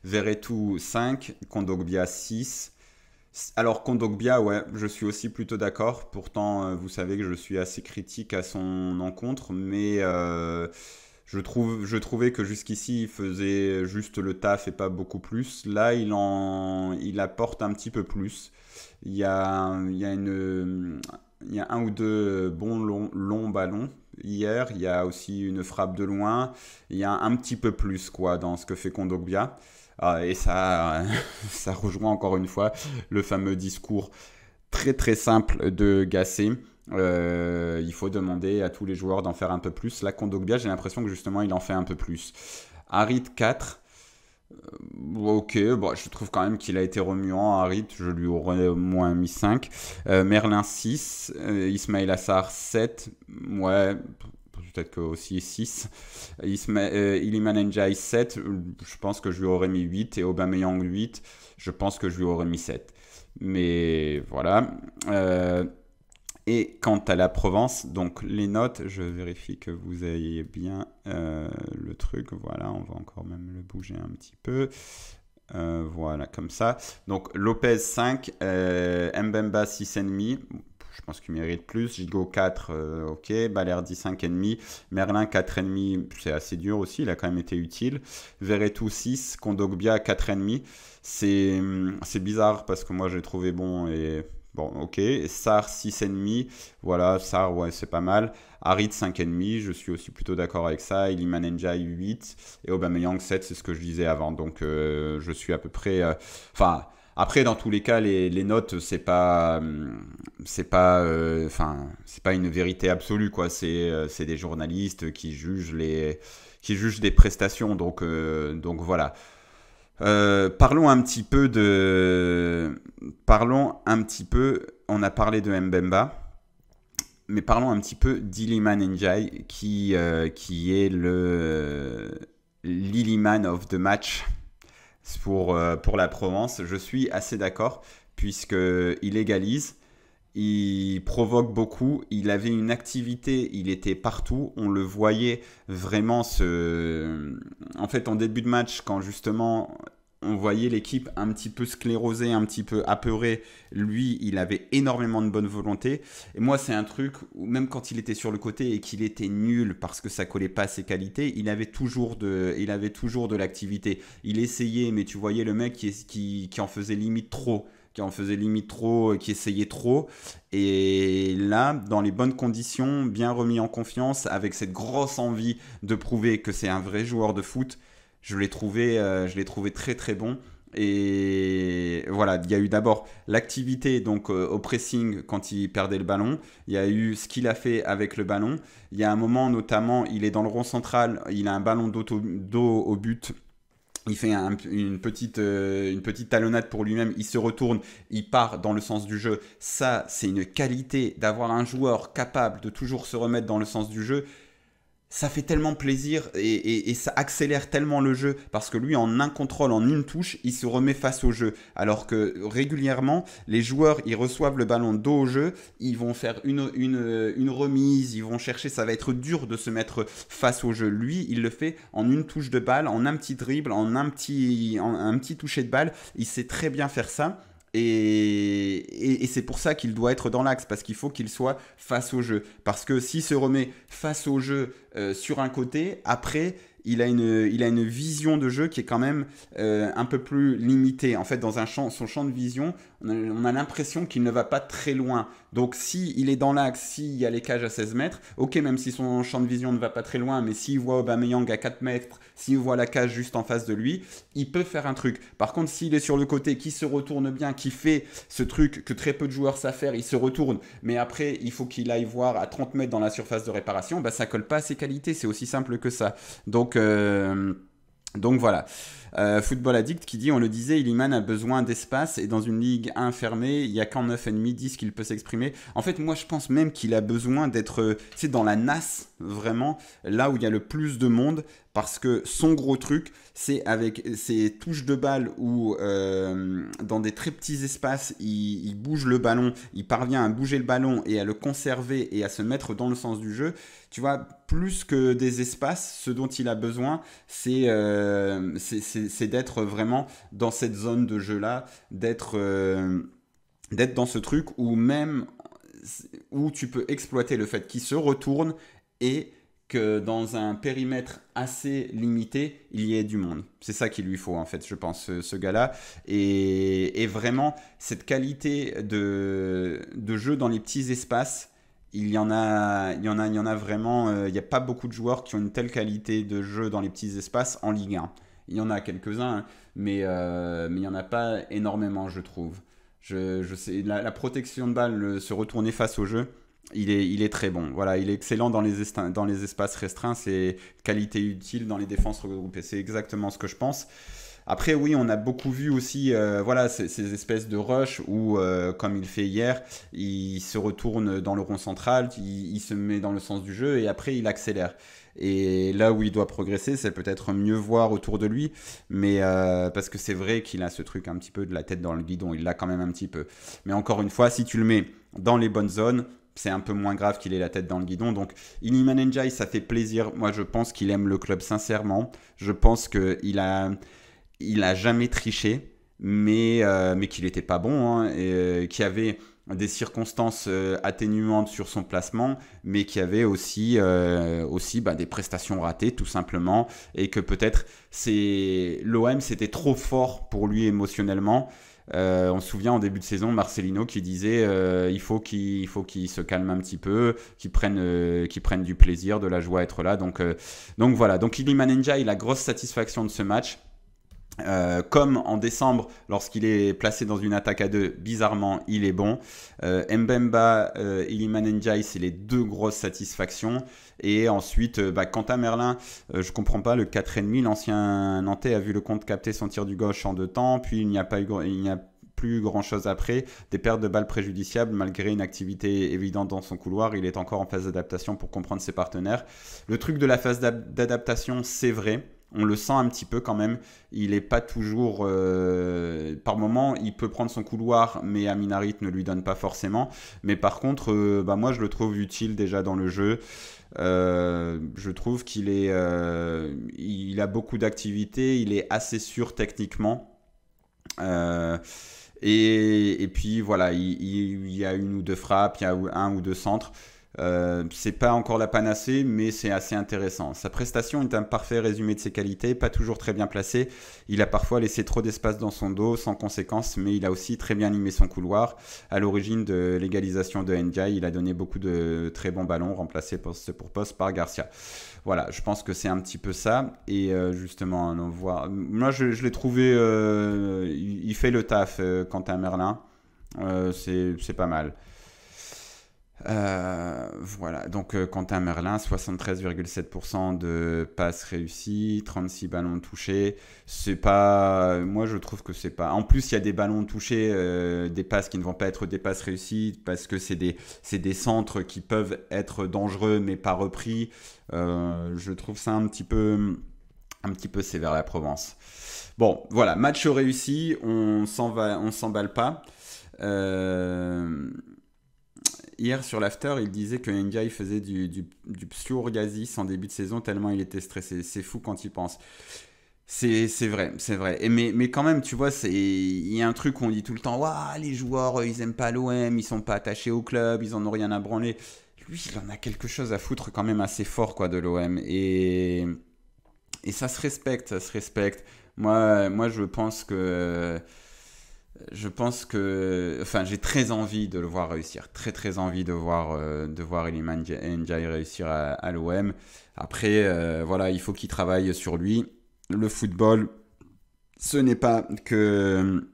Verretou 5, Kondogbia 6. Alors Kondogbia, ouais, je suis aussi plutôt d'accord. Pourtant, vous savez que je suis assez critique à son encontre, mais je trouvais que jusqu'ici, il faisait juste le taf et pas beaucoup plus. Là, il apporte un petit peu plus. Il y a un ou deux bons longs ballons hier. Il y a aussi une frappe de loin. Il y a un petit peu plus quoi, dans ce que fait Kondogbia. Et ça, ça rejoint encore une fois le fameux discours très très simple de Gasset. Il faut demander à tous les joueurs d'en faire un peu plus. Là, Kondogbia, j'ai l'impression que justement, il en fait un peu plus. Harit 4. Ok, bon, je trouve quand même qu'il a été remuant. Harit, je lui aurais au moins mis 5. Merlin 6. Ismail Assar 7. Ouais, peut-être que aussi 6. Iliman Ndiaye 7. Je pense que je lui aurais mis 8. Et Aubameyang 8. Je pense que je lui aurais mis 7. Mais voilà. Et quant à la Provence, donc les notes, je vérifie que vous ayez bien le truc. Voilà, on va encore même le bouger un petit peu. Voilà, comme ça. Donc Lopez 5, Mbemba 6,5. Je pense qu'il mérite plus. Gigot 4, ok. Balerdi 5,5. Merlin 4,5. C'est assez dur aussi, il a quand même été utile. Verretou 6, Kondogbia 4,5. C'est bizarre parce que moi j'ai trouvé bon et... Bon, ok. Sarr 6,5. Voilà, Sarr, ouais, c'est pas mal. Harit 5,5. Je suis aussi plutôt d'accord avec ça. Iliman Ndiaye 8. Et Aubameyang 7, c'est ce que je disais avant. Donc, je suis à peu près. Enfin, après, dans tous les cas, les notes, c'est pas une vérité absolue, quoi. C'est des journalistes qui jugent des prestations. Donc voilà. Parlons un petit peu, on a parlé de Mbemba, mais parlons un petit peu d'Iliman Ndiaye qui est l'Iliman of the match pour la Provence. Je suis assez d'accord puisqu'il égalise. Il provoque beaucoup, il avait une activité, il était partout, on le voyait vraiment En fait, en début de match, quand justement on voyait l'équipe un petit peu sclérosée, un petit peu apeurée, lui, il avait énormément de bonne volonté. Et moi, c'est un truc où même quand il était sur le côté et qu'il était nul parce que ça collait pas à ses qualités, il avait toujours de l'activité. Il essayait, mais tu voyais le mec qui en faisait limite trop. Qui essayait trop. Et là, dans les bonnes conditions, bien remis en confiance, avec cette grosse envie de prouver que c'est un vrai joueur de foot, je l'ai trouvé très très bon. Et voilà, il y a eu d'abord l'activité donc au pressing quand il perdait le ballon. Il y a eu ce qu'il a fait avec le ballon. Il y a un moment notamment, il est dans le rond central, il a un ballon dos au but. Il fait une petite talonnade pour lui-même, il se retourne, il part dans le sens du jeu. Ça, c'est une qualité d'avoir un joueur capable de toujours se remettre dans le sens du jeu. Ça fait tellement plaisir et ça accélère tellement le jeu parce que lui, en un contrôle, en une touche, il se remet face au jeu. Alors que régulièrement, les joueurs, ils reçoivent le ballon dos au jeu, ils vont faire une remise, ils vont chercher, ça va être dur de se mettre face au jeu. Lui, il le fait en une touche de balle, en un petit dribble, en un petit toucher de balle. Il sait très bien faire ça. Et c'est pour ça qu'il doit être dans l'axe, parce qu'il faut qu'il soit face au jeu. Parce que s'il se remet face au jeu sur un côté, après, il a une vision de jeu qui est quand même un peu plus limitée. En fait, dans son champ de vision, on a l'impression qu'il ne va pas très loin. Donc, s'il est dans l'axe, s'il y a les cages à 16 mètres, ok, même si son champ de vision ne va pas très loin, mais s'il voit Aubameyang à 4 mètres, s'il voit la cage juste en face de lui, il peut faire un truc. Par contre, s'il est sur le côté, qui se retourne bien, qui fait ce truc que très peu de joueurs savent faire, il se retourne, mais après, il faut qu'il aille voir à 30 mètres dans la surface de réparation, bah, ça colle pas à ses qualités, c'est aussi simple que ça. Donc voilà. Football Addict qui dit, on le disait, Iliman a besoin d'espace et dans une ligue 1 fermée, il n'y a qu'en 9,5, 10 qu'il peut s'exprimer. En fait, moi je pense même qu'il a besoin d'être dans la nasse, vraiment, là où il y a le plus de monde, parce que son gros truc, c'est avec ses touches de balle où dans des très petits espaces, il bouge le ballon, il parvient à bouger le ballon et à le conserver et à se mettre dans le sens du jeu. Tu vois, plus que des espaces, ce dont il a besoin, c'est d'être vraiment dans cette zone de jeu-là, d'être dans ce truc où tu peux exploiter le fait qu'il se retourne et que dans un périmètre assez limité, il y ait du monde. C'est ça qu'il lui faut, en fait, je pense, ce gars-là. Et vraiment, cette qualité de jeu dans les petits espaces, il y en a vraiment. Il n'y a pas beaucoup de joueurs qui ont une telle qualité de jeu dans les petits espaces en Ligue 1. Il y en a quelques-uns, hein, mais il n'y en a pas énormément, je trouve. Je sais, la protection de balle, se retourner face au jeu, il est très bon. Voilà, il est excellent dans les espaces restreints. C'est qualité utile dans les défenses regroupées. C'est exactement ce que je pense. Après, oui, on a beaucoup vu aussi voilà, ces espèces de rush où, comme il fait hier, il se retourne dans le rond central, il se met dans le sens du jeu et après, il accélère. Et là où il doit progresser, c'est peut-être mieux voir autour de lui, mais parce que c'est vrai qu'il a ce truc un petit peu de la tête dans le guidon, il l'a quand même un petit peu. Mais encore une fois, si tu le mets dans les bonnes zones, c'est un peu moins grave qu'il ait la tête dans le guidon. Donc, Iliman Ndiaye, ça fait plaisir. Moi, je pense qu'il aime le club sincèrement. Je pense qu'il a jamais triché, mais qu'il n'était pas bon, hein, et qu'il y avait des circonstances atténuantes sur son placement, mais qu'il y avait aussi des prestations ratées, tout simplement, et que peut-être l'OM, c'était trop fort pour lui émotionnellement. On se souvient en début de saison, Marcelino qui disait il faut qu'il se calme un petit peu, qu'il prenne du plaisir, de la joie à être là. Donc voilà. Donc Iliman Ndiaye, il a grosse satisfaction de ce match. Comme en décembre, lorsqu'il est placé dans une attaque à deux, bizarrement, il est bon. Mbemba, Iliman Ndiaye, c'est les deux grosses satisfactions. Et ensuite, Quentin Merlin, je comprends pas, le 4,5, l'ancien Nantais a vu le compte capter son tir du gauche en 2 temps, puis il n'y a plus grand chose après, des pertes de balles préjudiciables malgré une activité évidente dans son couloir, il est encore en phase d'adaptation pour comprendre ses partenaires. Le truc de la phase d'adaptation, c'est vrai. On le sent un petit peu quand même. Il n'est pas toujours... par moment, il peut prendre son couloir, mais Amin Harit ne lui donne pas forcément. Mais par contre, moi, je le trouve utile déjà dans le jeu. Je trouve il a beaucoup d'activités. Il est assez sûr techniquement. Et puis, voilà, il y a une ou deux frappes, il y a un ou deux centres. C'est pas encore la panacée, mais c'est assez intéressant. Sa prestation est un parfait résumé de ses qualités, pas toujours très bien placé. Il a parfois laissé trop d'espace dans son dos, sans conséquence, mais il a aussi très bien animé son couloir. À l'origine de l'égalisation de Ndiaye, il a donné beaucoup de très bons ballons, remplacés poste pour poste par Garcia. Voilà, je pense que c'est un petit peu ça. Et justement, moi je l'ai trouvé, il fait le taf, Quentin Merlin. C'est pas mal. Voilà, donc Quentin Merlin, 73,7% de passes réussies, 36 ballons touchés. C'est pas. Moi, je trouve que c'est pas. En plus, il y a des ballons touchés, des passes qui ne vont pas être des passes réussies parce que c'est des centres qui peuvent être dangereux mais pas repris. Je trouve ça un petit peu sévère la Provence. Bon, voilà, match réussi, on s'emballe pas. Euh, Hier sur l'after, il disait que Ndiaye faisait du psoriasis en début de saison tellement il était stressé. C'est fou quand il pense. C'est vrai, c'est vrai. Mais quand même, tu vois, il y a un truc où on dit tout le temps, waouh, les joueurs, ils aiment pas l'OM, ils sont pas attachés au club, ils en ont rien à branler. Lui, il en a quelque chose à foutre quand même assez fort, quoi, de l'OM. Et ça se respecte, ça se respecte. Moi, enfin, j'ai très envie de le voir réussir, très très envie de voir Iliman Ndiaye réussir à l'OM. Après, voilà, il faut qu'il travaille sur lui. Le football, ce n'est pas que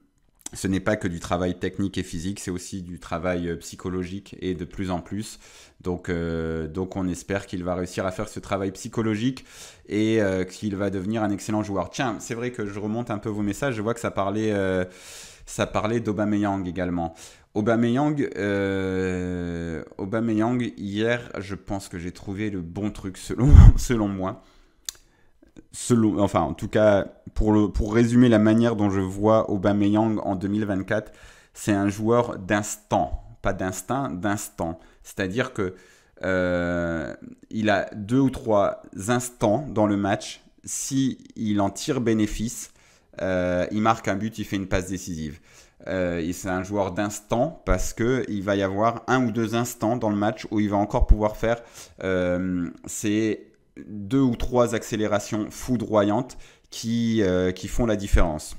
ce n'est pas que du travail technique et physique, c'est aussi du travail psychologique et de plus en plus. Donc on espère qu'il va réussir à faire ce travail psychologique et qu'il va devenir un excellent joueur. Tiens, c'est vrai que je remonte un peu vos messages, je vois que ça parlait d'Aubameyang également. Aubameyang, hier, je pense que j'ai trouvé le bon truc selon moi. Enfin, en tout cas, pour résumer la manière dont je vois Aubameyang en 2024, c'est un joueur d'instant, pas d'instinct, d'instant. C'est-à-dire que il a 2 ou 3 instants dans le match. Si il en tire bénéfice, il marque un but, il fait une passe décisive. Et c'est un joueur d'instant parce que il va y avoir 1 ou 2 instants dans le match où il va encore pouvoir faire ces 2 ou 3 accélérations foudroyantes qui font la différence.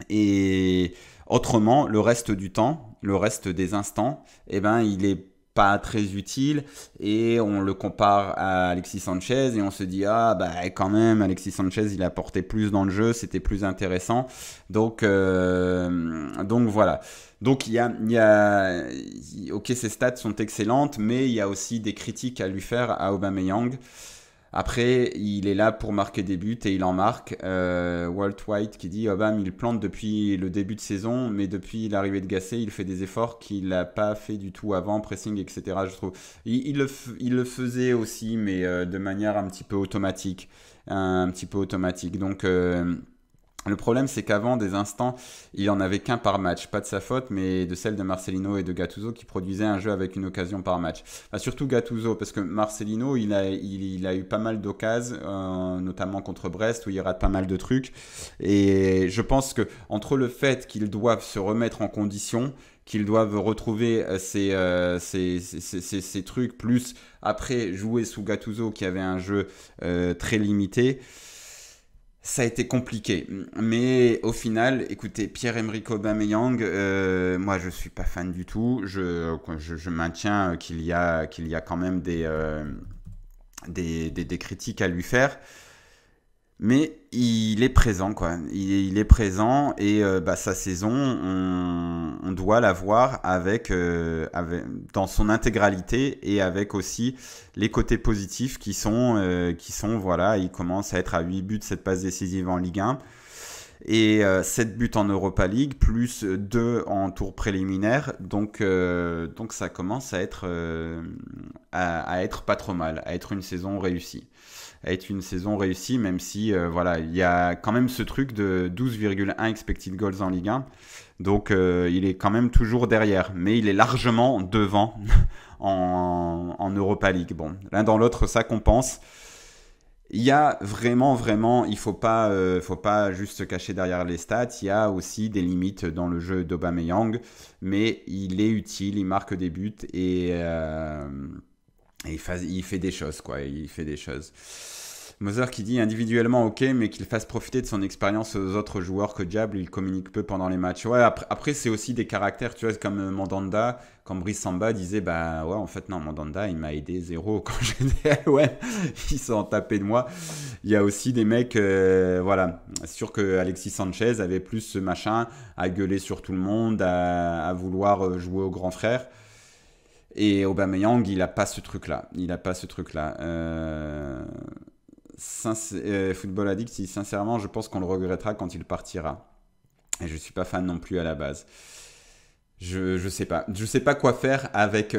Et autrement, le reste du temps, le reste des instants, eh ben, il est pas très utile et on le compare à Alexis Sanchez et on se dit ah bah quand même Alexis Sanchez il a apporté plus dans le jeu, c'était plus intéressant, donc voilà. Donc ok, ses stats sont excellentes mais il y a aussi des critiques à lui faire à Aubameyang. Après, il est là pour marquer des buts et il en marque. Walt White qui dit Obama, il plante depuis le début de saison, mais depuis l'arrivée de Gasset, il fait des efforts qu'il n'a pas fait du tout avant, pressing, etc. Je trouve. Il le faisait aussi, mais de manière un petit peu automatique. Un petit peu automatique. Donc. Le problème, c'est qu'avant, des instants, il en avait qu'un par match. Pas de sa faute, mais de celle de Marcelino et de Gattuso qui produisaient un jeu avec une occasion par match. Enfin, surtout Gattuso, parce que Marcelino, il a eu pas mal d'occasions, notamment contre Brest, où il rate pas mal de trucs. Et je pense que entre le fait qu'ils doivent se remettre en condition, qu'ils doivent retrouver ces trucs, plus après jouer sous Gattuso qui avait un jeu très limité, ça a été compliqué, mais au final, écoutez, Pierre-Emerick Aubameyang, moi je suis pas fan du tout. Je maintiens qu'il y a quand même des critiques à lui faire, mais il est présent quoi. Il est présent et sa saison, on doit la voir dans son intégralité et avec aussi les côtés positifs qui sont voilà, il commence à être à 8 buts, 7 passes décisives en Ligue 1 et 7 buts en Europa League plus 2 en tour préliminaire. Donc ça commence à être pas trop mal, à être une saison réussie. Même si voilà, il y a quand même ce truc de 12,1 expected goals en Ligue 1. Donc il est quand même toujours derrière, mais il est largement devant en Europa League. Bon, l'un dans l'autre, ça compense. Il y a vraiment, il faut pas juste se cacher derrière les stats. Il y a aussi des limites dans le jeu d'Aubameyang, mais il est utile, il marque des buts et il fait des choses, quoi. Il fait des choses. Moser qui dit individuellement ok, mais qu'il fasse profiter de son expérience aux autres joueurs que Diable, il communique peu pendant les matchs. Ouais, après c'est aussi des caractères, tu vois, comme Mandanda, quand Brice Samba disait bah ouais, en fait non, Mandanda il m'a aidé zéro quand j'étais ouais, ils sont tapés de moi. Il y a aussi des mecs, voilà, c'est sûr que Alexis Sanchez avait plus ce machin à gueuler sur tout le monde, à vouloir jouer au grand frère. Et Aubameyang, il n'a pas ce truc-là. Football Addict, sincèrement, je pense qu'on le regrettera quand il partira. Et je ne suis pas fan non plus à la base. Je sais pas. Je sais pas quoi faire avec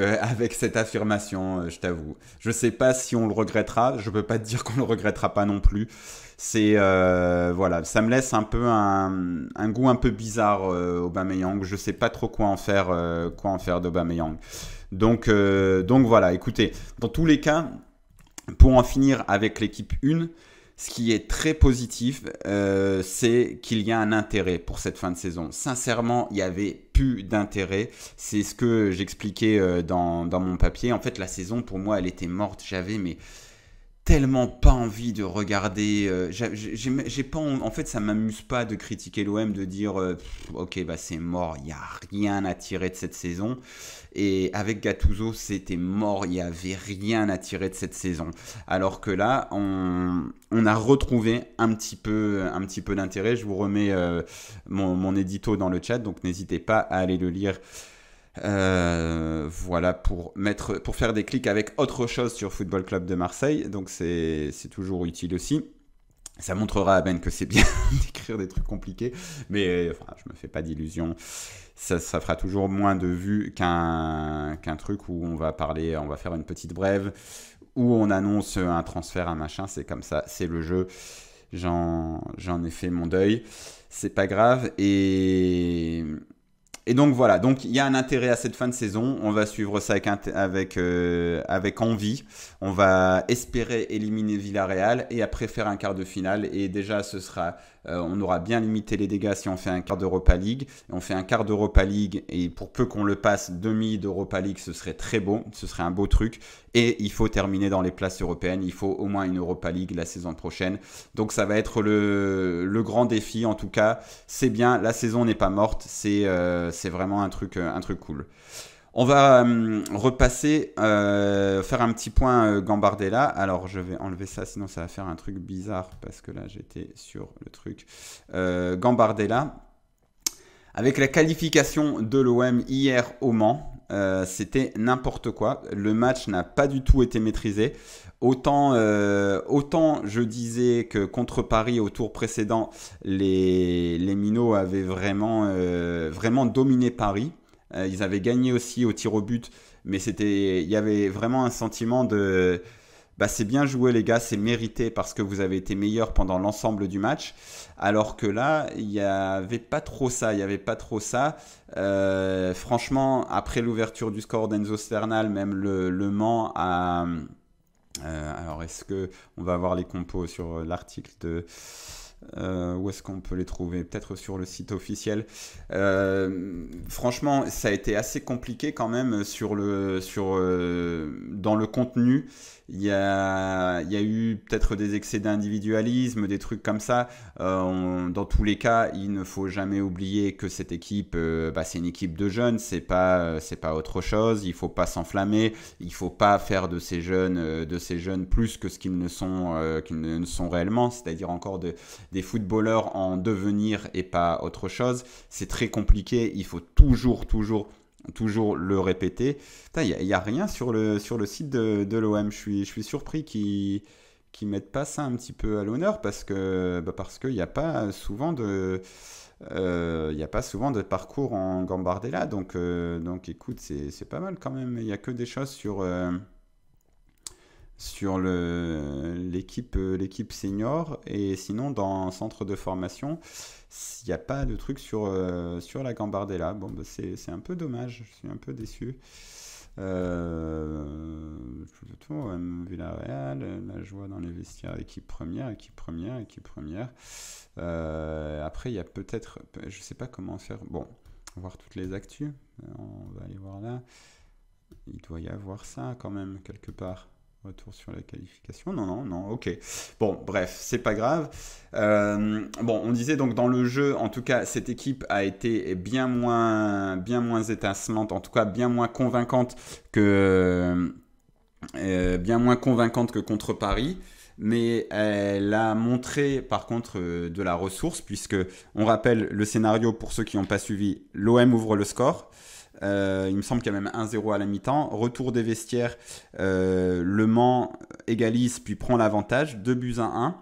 cette affirmation, je t'avoue. Je sais pas si on le regrettera. Je peux pas te dire qu'on le regrettera pas non plus. Voilà, ça me laisse un peu un goût un peu bizarre, Aubameyang. Je sais pas trop quoi en faire d'Aubameyang. Donc voilà, écoutez, dans tous les cas, pour en finir avec l'équipe 1, ce qui est très positif, c'est qu'il y a un intérêt pour cette fin de saison. Sincèrement, il n'y avait plus d'intérêt. C'est ce que j'expliquais dans mon papier. En fait, la saison, pour moi, elle était morte. Mais tellement pas envie de regarder. J'ai pas, en fait, ça m'amuse pas de critiquer l'OM, de dire ok, bah c'est mort, il n'y a rien à tirer de cette saison. Et avec Gattuso, c'était mort, il n'y avait rien à tirer de cette saison. Alors que là, on a retrouvé un petit peu d'intérêt. Je vous remets mon édito dans le chat, donc n'hésitez pas à aller le lire. Voilà, pour faire des clics avec autre chose sur Football Club de Marseille, donc c'est toujours utile aussi. Ça montrera à Ben que c'est bien d'écrire des trucs compliqués, mais enfin, je me fais pas d'illusions. Ça fera toujours moins de vues qu'un truc où on va faire une petite brève, où on annonce un transfert, un machin. C'est comme ça, c'est le jeu. J'en ai fait mon deuil, c'est pas grave. Et donc voilà, donc il y a un intérêt à cette fin de saison. On va suivre ça avec envie. On va espérer éliminer Villarreal et après faire un quart de finale. Et déjà, on aura bien limité les dégâts si on fait un quart d'Europa League. On fait un quart d'Europa League et pour peu qu'on le passe, demi d'Europa League, ce serait très beau. Ce serait un beau truc. Et il faut terminer dans les places européennes. Il faut au moins une Europa League la saison prochaine. Donc ça va être le grand défi. En tout cas, c'est bien. La saison n'est pas morte. C'est vraiment un truc cool. On va repasser, faire un petit point Gambardella. Alors je vais enlever ça, sinon ça va faire un truc bizarre parce que là j'étais sur le truc. Gambardella. Avec la qualification de l'OM hier au Mans, c'était n'importe quoi. Le match n'a pas du tout été maîtrisé. Autant je disais que contre Paris au tour précédent, les Minots avaient vraiment dominé Paris. Ils avaient gagné aussi au tir au but, mais il y avait vraiment un sentiment de c'est bien joué les gars, c'est mérité parce que vous avez été meilleurs pendant l'ensemble du match. Alors que là, il n'y avait pas trop ça. Franchement, après l'ouverture du score d'Enzo Sternal, même le Mans a... alors, est-ce qu'on va avoir les compos sur l'article de... où est-ce qu'on peut les trouver? Peut-être sur le site officiel. Franchement, ça a été assez compliqué quand même dans le contenu. Il y a eu peut-être des excès d'individualisme, des trucs comme ça. Dans tous les cas, il ne faut jamais oublier que cette équipe, c'est une équipe de jeunes, c'est pas autre chose. Il faut pas s'enflammer, il faut pas faire de ces jeunes plus que ce qu'ils ne sont réellement, c'est-à-dire encore des footballeurs en devenir et pas autre chose. C'est très compliqué, il faut toujours le répéter. Il n'y a rien sur le site de l'OM. Je suis surpris qu'ils mettent pas ça un petit peu à l'honneur parce qu'il n'y a pas souvent de parcours en Gambardella. Donc écoute, c'est pas mal quand même. Il n'y a que des choses sur l'équipe senior, et sinon dans centre de formation il n'y a pas de truc sur la Gambardella. Bon, c'est un peu dommage, je suis un peu déçu. Villarreal, là je vois dans les vestiaires équipe première. Après il y a peut-être, je sais pas comment faire, bon, on va voir toutes les actus, on va aller voir là, il doit y avoir ça quand même quelque part. Retour sur la qualification. Non, ok. Bon, bref, c'est pas grave. On disait donc dans le jeu, en tout cas, cette équipe a été bien moins étincelante, en tout cas bien moins convaincante que contre Paris. Mais elle a montré par contre de la ressource, puisque on rappelle le scénario pour ceux qui n'ont pas suivi. L'OM ouvre le score. Il me semble qu'il y a même 1-0 à la mi-temps. Retour des vestiaires, Le Mans égalise puis prend l'avantage, 2-1.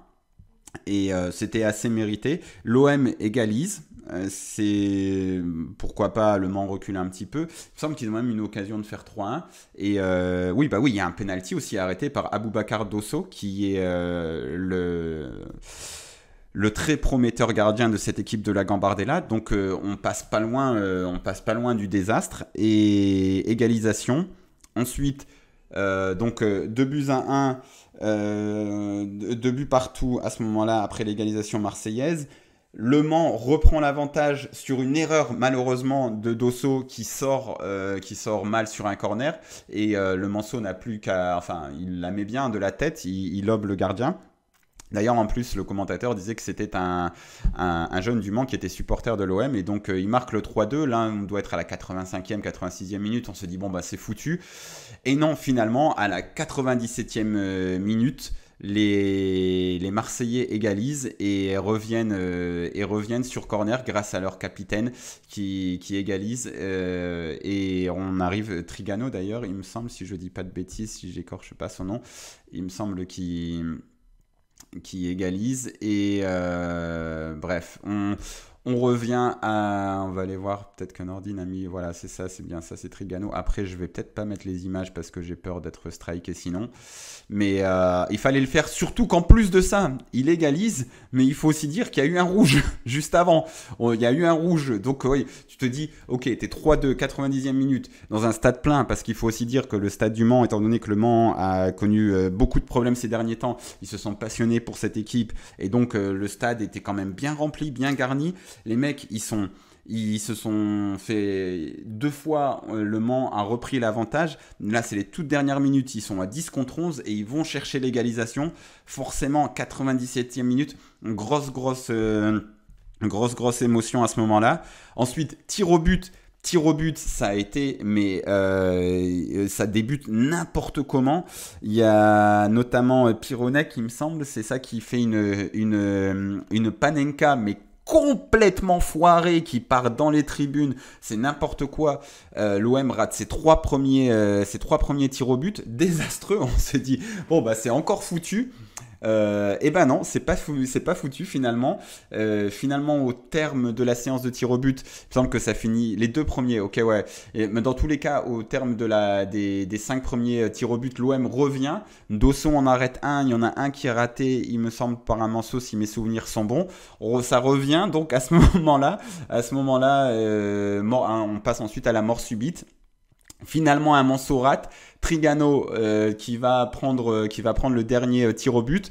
Et c'était assez mérité. L'OM égalise. C'est pourquoi pas Le Mans recule un petit peu. Il me semble qu'ils ont même une occasion de faire 3-1. Et oui, il y a un penalty aussi arrêté par Aboubacar Dosso, qui est le très prometteur gardien de cette équipe de la Gambardella. Donc on passe pas loin du désastre. Et égalisation. Ensuite, 2-1, 2 buts partout à ce moment-là après l'égalisation marseillaise. Le Mans reprend l'avantage sur une erreur malheureusement de Dosso qui sort mal sur un corner. Et le Manceau n'a plus qu'à... Enfin, il la met bien de la tête, il lobe le gardien. D'ailleurs, en plus, le commentateur disait que c'était un jeune du Mans qui était supporter de l'OM. Et donc, il marque le 3-2. Là, on doit être à la 85e, 86e minute. On se dit, bon, c'est foutu. Et non, finalement, à la 97e minute, les Marseillais égalisent et reviennent sur corner grâce à leur capitaine qui égalise. Et on arrive, Trigano d'ailleurs, il me semble, si je dis pas de bêtises, si j'écorche pas son nom, il me semble qui égalise. Et bref, on revient à... On va aller voir, peut-être que Nordine a mis... Voilà, c'est ça, c'est bien ça, c'est Trigano. Après, je vais peut-être pas mettre les images parce que j'ai peur d'être striké sinon. Mais il fallait le faire, surtout qu'en plus de ça, il égalise. Mais il faut aussi dire qu'il y a eu un rouge juste avant. Il y a eu un rouge. Donc, oui, tu te dis, ok, t'es 3-2, 90e minute, dans un stade plein. Parce qu'il faut aussi dire que le stade du Mans, étant donné que le Mans a connu beaucoup de problèmes ces derniers temps, ils se sont passionnés pour cette équipe. Et donc, le stade était quand même bien rempli, bien garni. Les mecs, ils se sont fait 2 fois, Le Mans a repris l'avantage. Là, c'est les toutes dernières minutes. Ils sont à 10 contre 11 et ils vont chercher l'égalisation. Forcément, 97e minute, grosse émotion à ce moment-là. Ensuite, tir au but, ça a été, mais ça débute n'importe comment. Il y a notamment Pironek, il me semble, c'est ça qui fait une panenka, mais complètement foiré qui part dans les tribunes, c'est n'importe quoi. L'OM rate ses trois premiers tirs au but, désastreux. On s'est dit bon c'est encore foutu. Et non, c'est pas foutu finalement. Finalement, au terme de la séance de tir au but, il me semble que ça finit les 2 premiers. Ok, ouais. Mais dans tous les cas, au terme des 5 premiers tirs au but, l'OM revient. Dawson en arrête un. Il y en a un qui est raté, il me semble, par un Manceau, si mes souvenirs sont bons. Ça revient. Donc à ce moment-là, on passe ensuite à la mort subite. Finalement, un Manceau rate. Trigano qui va prendre le dernier tir au but.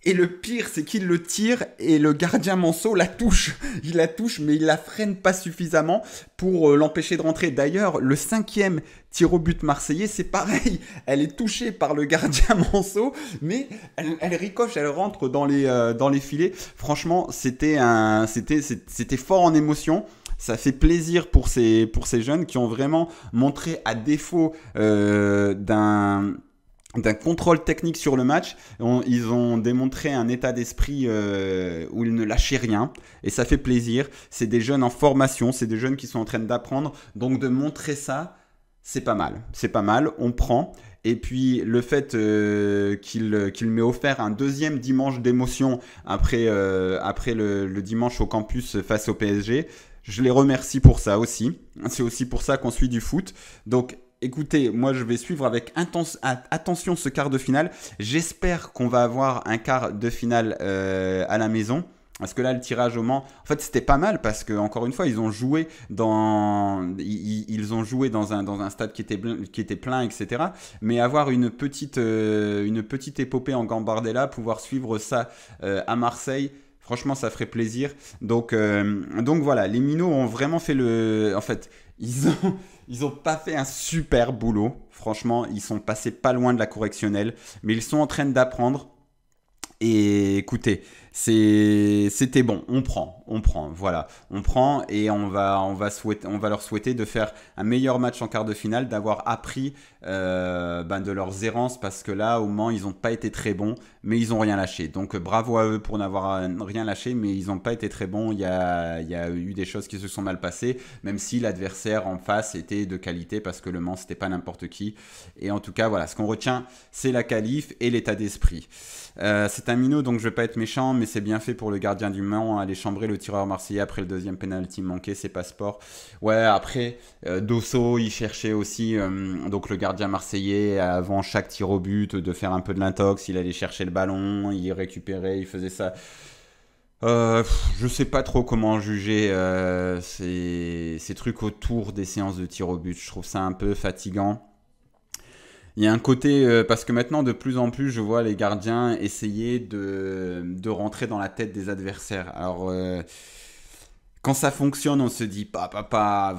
Et le pire, c'est qu'il le tire et le gardien Manceau la touche. Il la touche, mais il la freine pas suffisamment pour l'empêcher de rentrer. D'ailleurs, le 5e tir au but marseillais, c'est pareil. Elle est touchée par le gardien Manceau, mais elle ricoche, elle rentre dans les filets. Franchement, c'était fort en émotion. Ça fait plaisir pour ces jeunes qui ont vraiment montré, à défaut d'un contrôle technique sur le match, ils ont démontré un état d'esprit où ils ne lâchaient rien. Et ça fait plaisir. C'est des jeunes en formation, c'est des jeunes qui sont en train d'apprendre. Donc de montrer ça, c'est pas mal. C'est pas mal, on prend. Et puis le fait qu'il m'ait offert un deuxième dimanche d'émotion après le dimanche au campus face au PSG, je les remercie pour ça aussi. C'est aussi pour ça qu'on suit du foot. Donc écoutez, moi je vais suivre avec attention ce quart de finale. J'espère qu'on va avoir un quart de finale à la maison. Parce que là, le tirage au Mans, en fait, c'était pas mal parce que encore une fois, ils ont joué dans un stade qui était plein, etc. Mais avoir une petite épopée en Gambardella, pouvoir suivre ça à Marseille. Franchement, ça ferait plaisir. Donc voilà, les Minots ont vraiment fait En fait, ils ont pas fait un super boulot. Franchement, ils sont passés pas loin de la correctionnelle. Mais ils sont en train d'apprendre. Et écoutez, C'était bon, on prend, voilà, on prend et on va leur souhaiter de faire un meilleur match en quart de finale, d'avoir appris de leurs errances parce que là, au Mans, ils n'ont pas été très bons, mais ils n'ont rien lâché. Donc bravo à eux pour n'avoir rien lâché, mais ils n'ont pas été très bons. Il y a eu des choses qui se sont mal passées, même si l'adversaire en face était de qualité parce que le Mans, c'était pas n'importe qui. Et en tout cas, voilà, ce qu'on retient, c'est la qualif et l'état d'esprit. C'est un minot, donc je vais pas être méchant, mais c'est bien fait pour le gardien du Mans, aller chambrer le tireur marseillais après le deuxième penalty manqué, c'est pas sport. Ouais, après, Dosso, il cherchait aussi, donc le gardien marseillais, avant chaque tir au but, de faire un peu de l'intox, il allait chercher le ballon, il récupérait, il faisait ça. Je sais pas trop comment juger ces trucs autour des séances de tir au but, je trouve ça un peu fatigant. Il y a un côté, parce que maintenant, de plus en plus, je vois les gardiens essayer de rentrer dans la tête des adversaires. Alors, quand ça fonctionne, on se dit,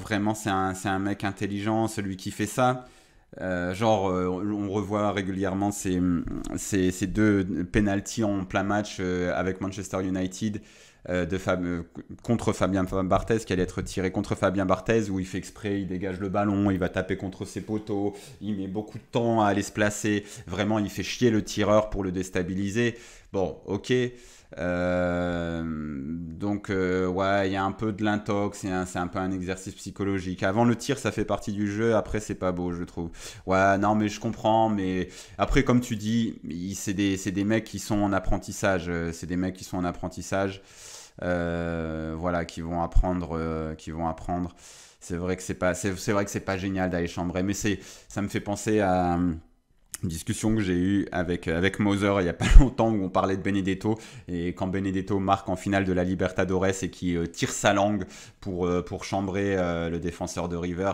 vraiment, c'est un mec intelligent, celui qui fait ça. On revoit régulièrement ces deux pénaltys en plein match avec Manchester United contre Fabien Barthez, qui allait être tiré contre Fabien Barthez, où il fait exprès, il dégage le ballon, il va taper contre ses poteaux, il met beaucoup de temps à aller se placer, vraiment il fait chier le tireur pour le déstabiliser. Bon, ok. Ouais, il y a un peu de l'intox, c'est un peu un exercice psychologique. Avant le tir, ça fait partie du jeu, après c'est pas beau, je trouve. Ouais, non, mais je comprends, mais après, comme tu dis, c'est des mecs qui sont en apprentissage. C'est des mecs qui sont en apprentissage, voilà, qui vont apprendre. C'est vrai que c'est vrai que c'est pas génial d'aller chambrer, mais ça me fait penser à une discussion que j'ai eue avec Moser il n'y a pas longtemps où on parlait de Benedetto, et quand Benedetto marque en finale de la Libertadores et qui tire sa langue pour chambrer le défenseur de River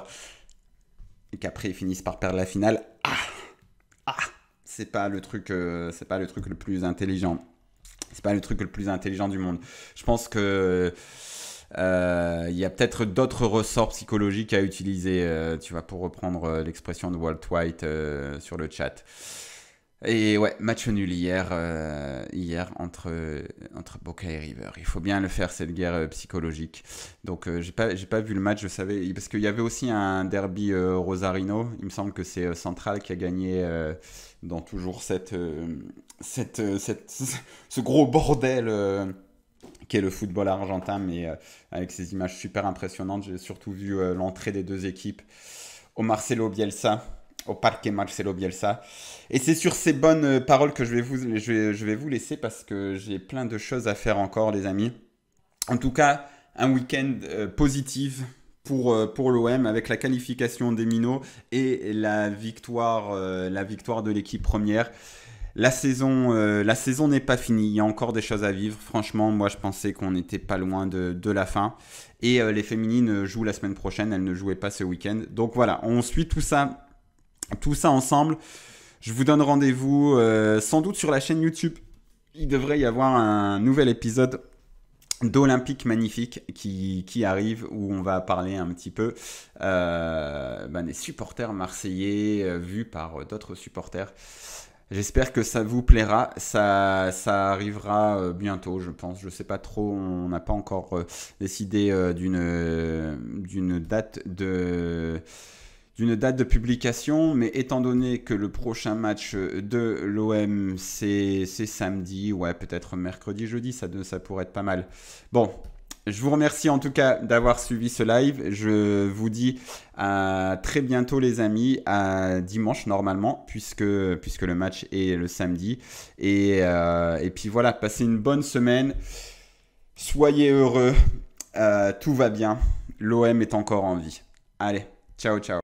et qu'après ils finissent par perdre la finale. C'est pas le truc le plus intelligent. C'est pas le truc le plus intelligent du monde. Je pense que il y a peut-être d'autres ressorts psychologiques à utiliser, tu vois, pour reprendre l'expression de Walt White sur le chat. Et ouais, match nul hier entre Boca et River. Il faut bien le faire, cette guerre psychologique. Donc j'ai pas vu le match, je savais, parce qu'il y avait aussi un derby Rosarino. Il me semble que c'est Central qui a gagné dans toujours ce gros bordel qu'est le football argentin, mais avec ces images super impressionnantes. J'ai surtout vu l'entrée des deux équipes au Parque Marcelo Bielsa. Et c'est sur ces bonnes paroles que je vais vous laisser, parce que j'ai plein de choses à faire encore, les amis. En tout cas, un week-end positif pour l'OM, avec la qualification des Minots et la victoire de l'équipe première. La saison n'est pas finie, il y a encore des choses à vivre. Franchement, moi je pensais qu'on n'était pas loin de la fin. Et les féminines jouent la semaine prochaine, elles ne jouaient pas ce week-end. Donc voilà, on suit tout ça ensemble. Je vous donne rendez-vous sans doute sur la chaîne YouTube. Il devrait y avoir un nouvel épisode d'Olympique Magnifique qui arrive, où on va parler un petit peu des supporters marseillais vus par d'autres supporters. J'espère que ça vous plaira. Ça arrivera bientôt, je pense. Je sais pas trop. On n'a pas encore décidé d'une date de publication, mais étant donné que le prochain match de l'OM c'est samedi, ouais, peut-être mercredi, jeudi, ça pourrait être pas mal. Bon. Je vous remercie en tout cas d'avoir suivi ce live. Je vous dis à très bientôt, les amis, à dimanche normalement, puisque le match est le samedi. Et puis voilà, passez une bonne semaine. Soyez heureux. Tout va bien. L'OM est encore en vie. Allez, ciao, ciao.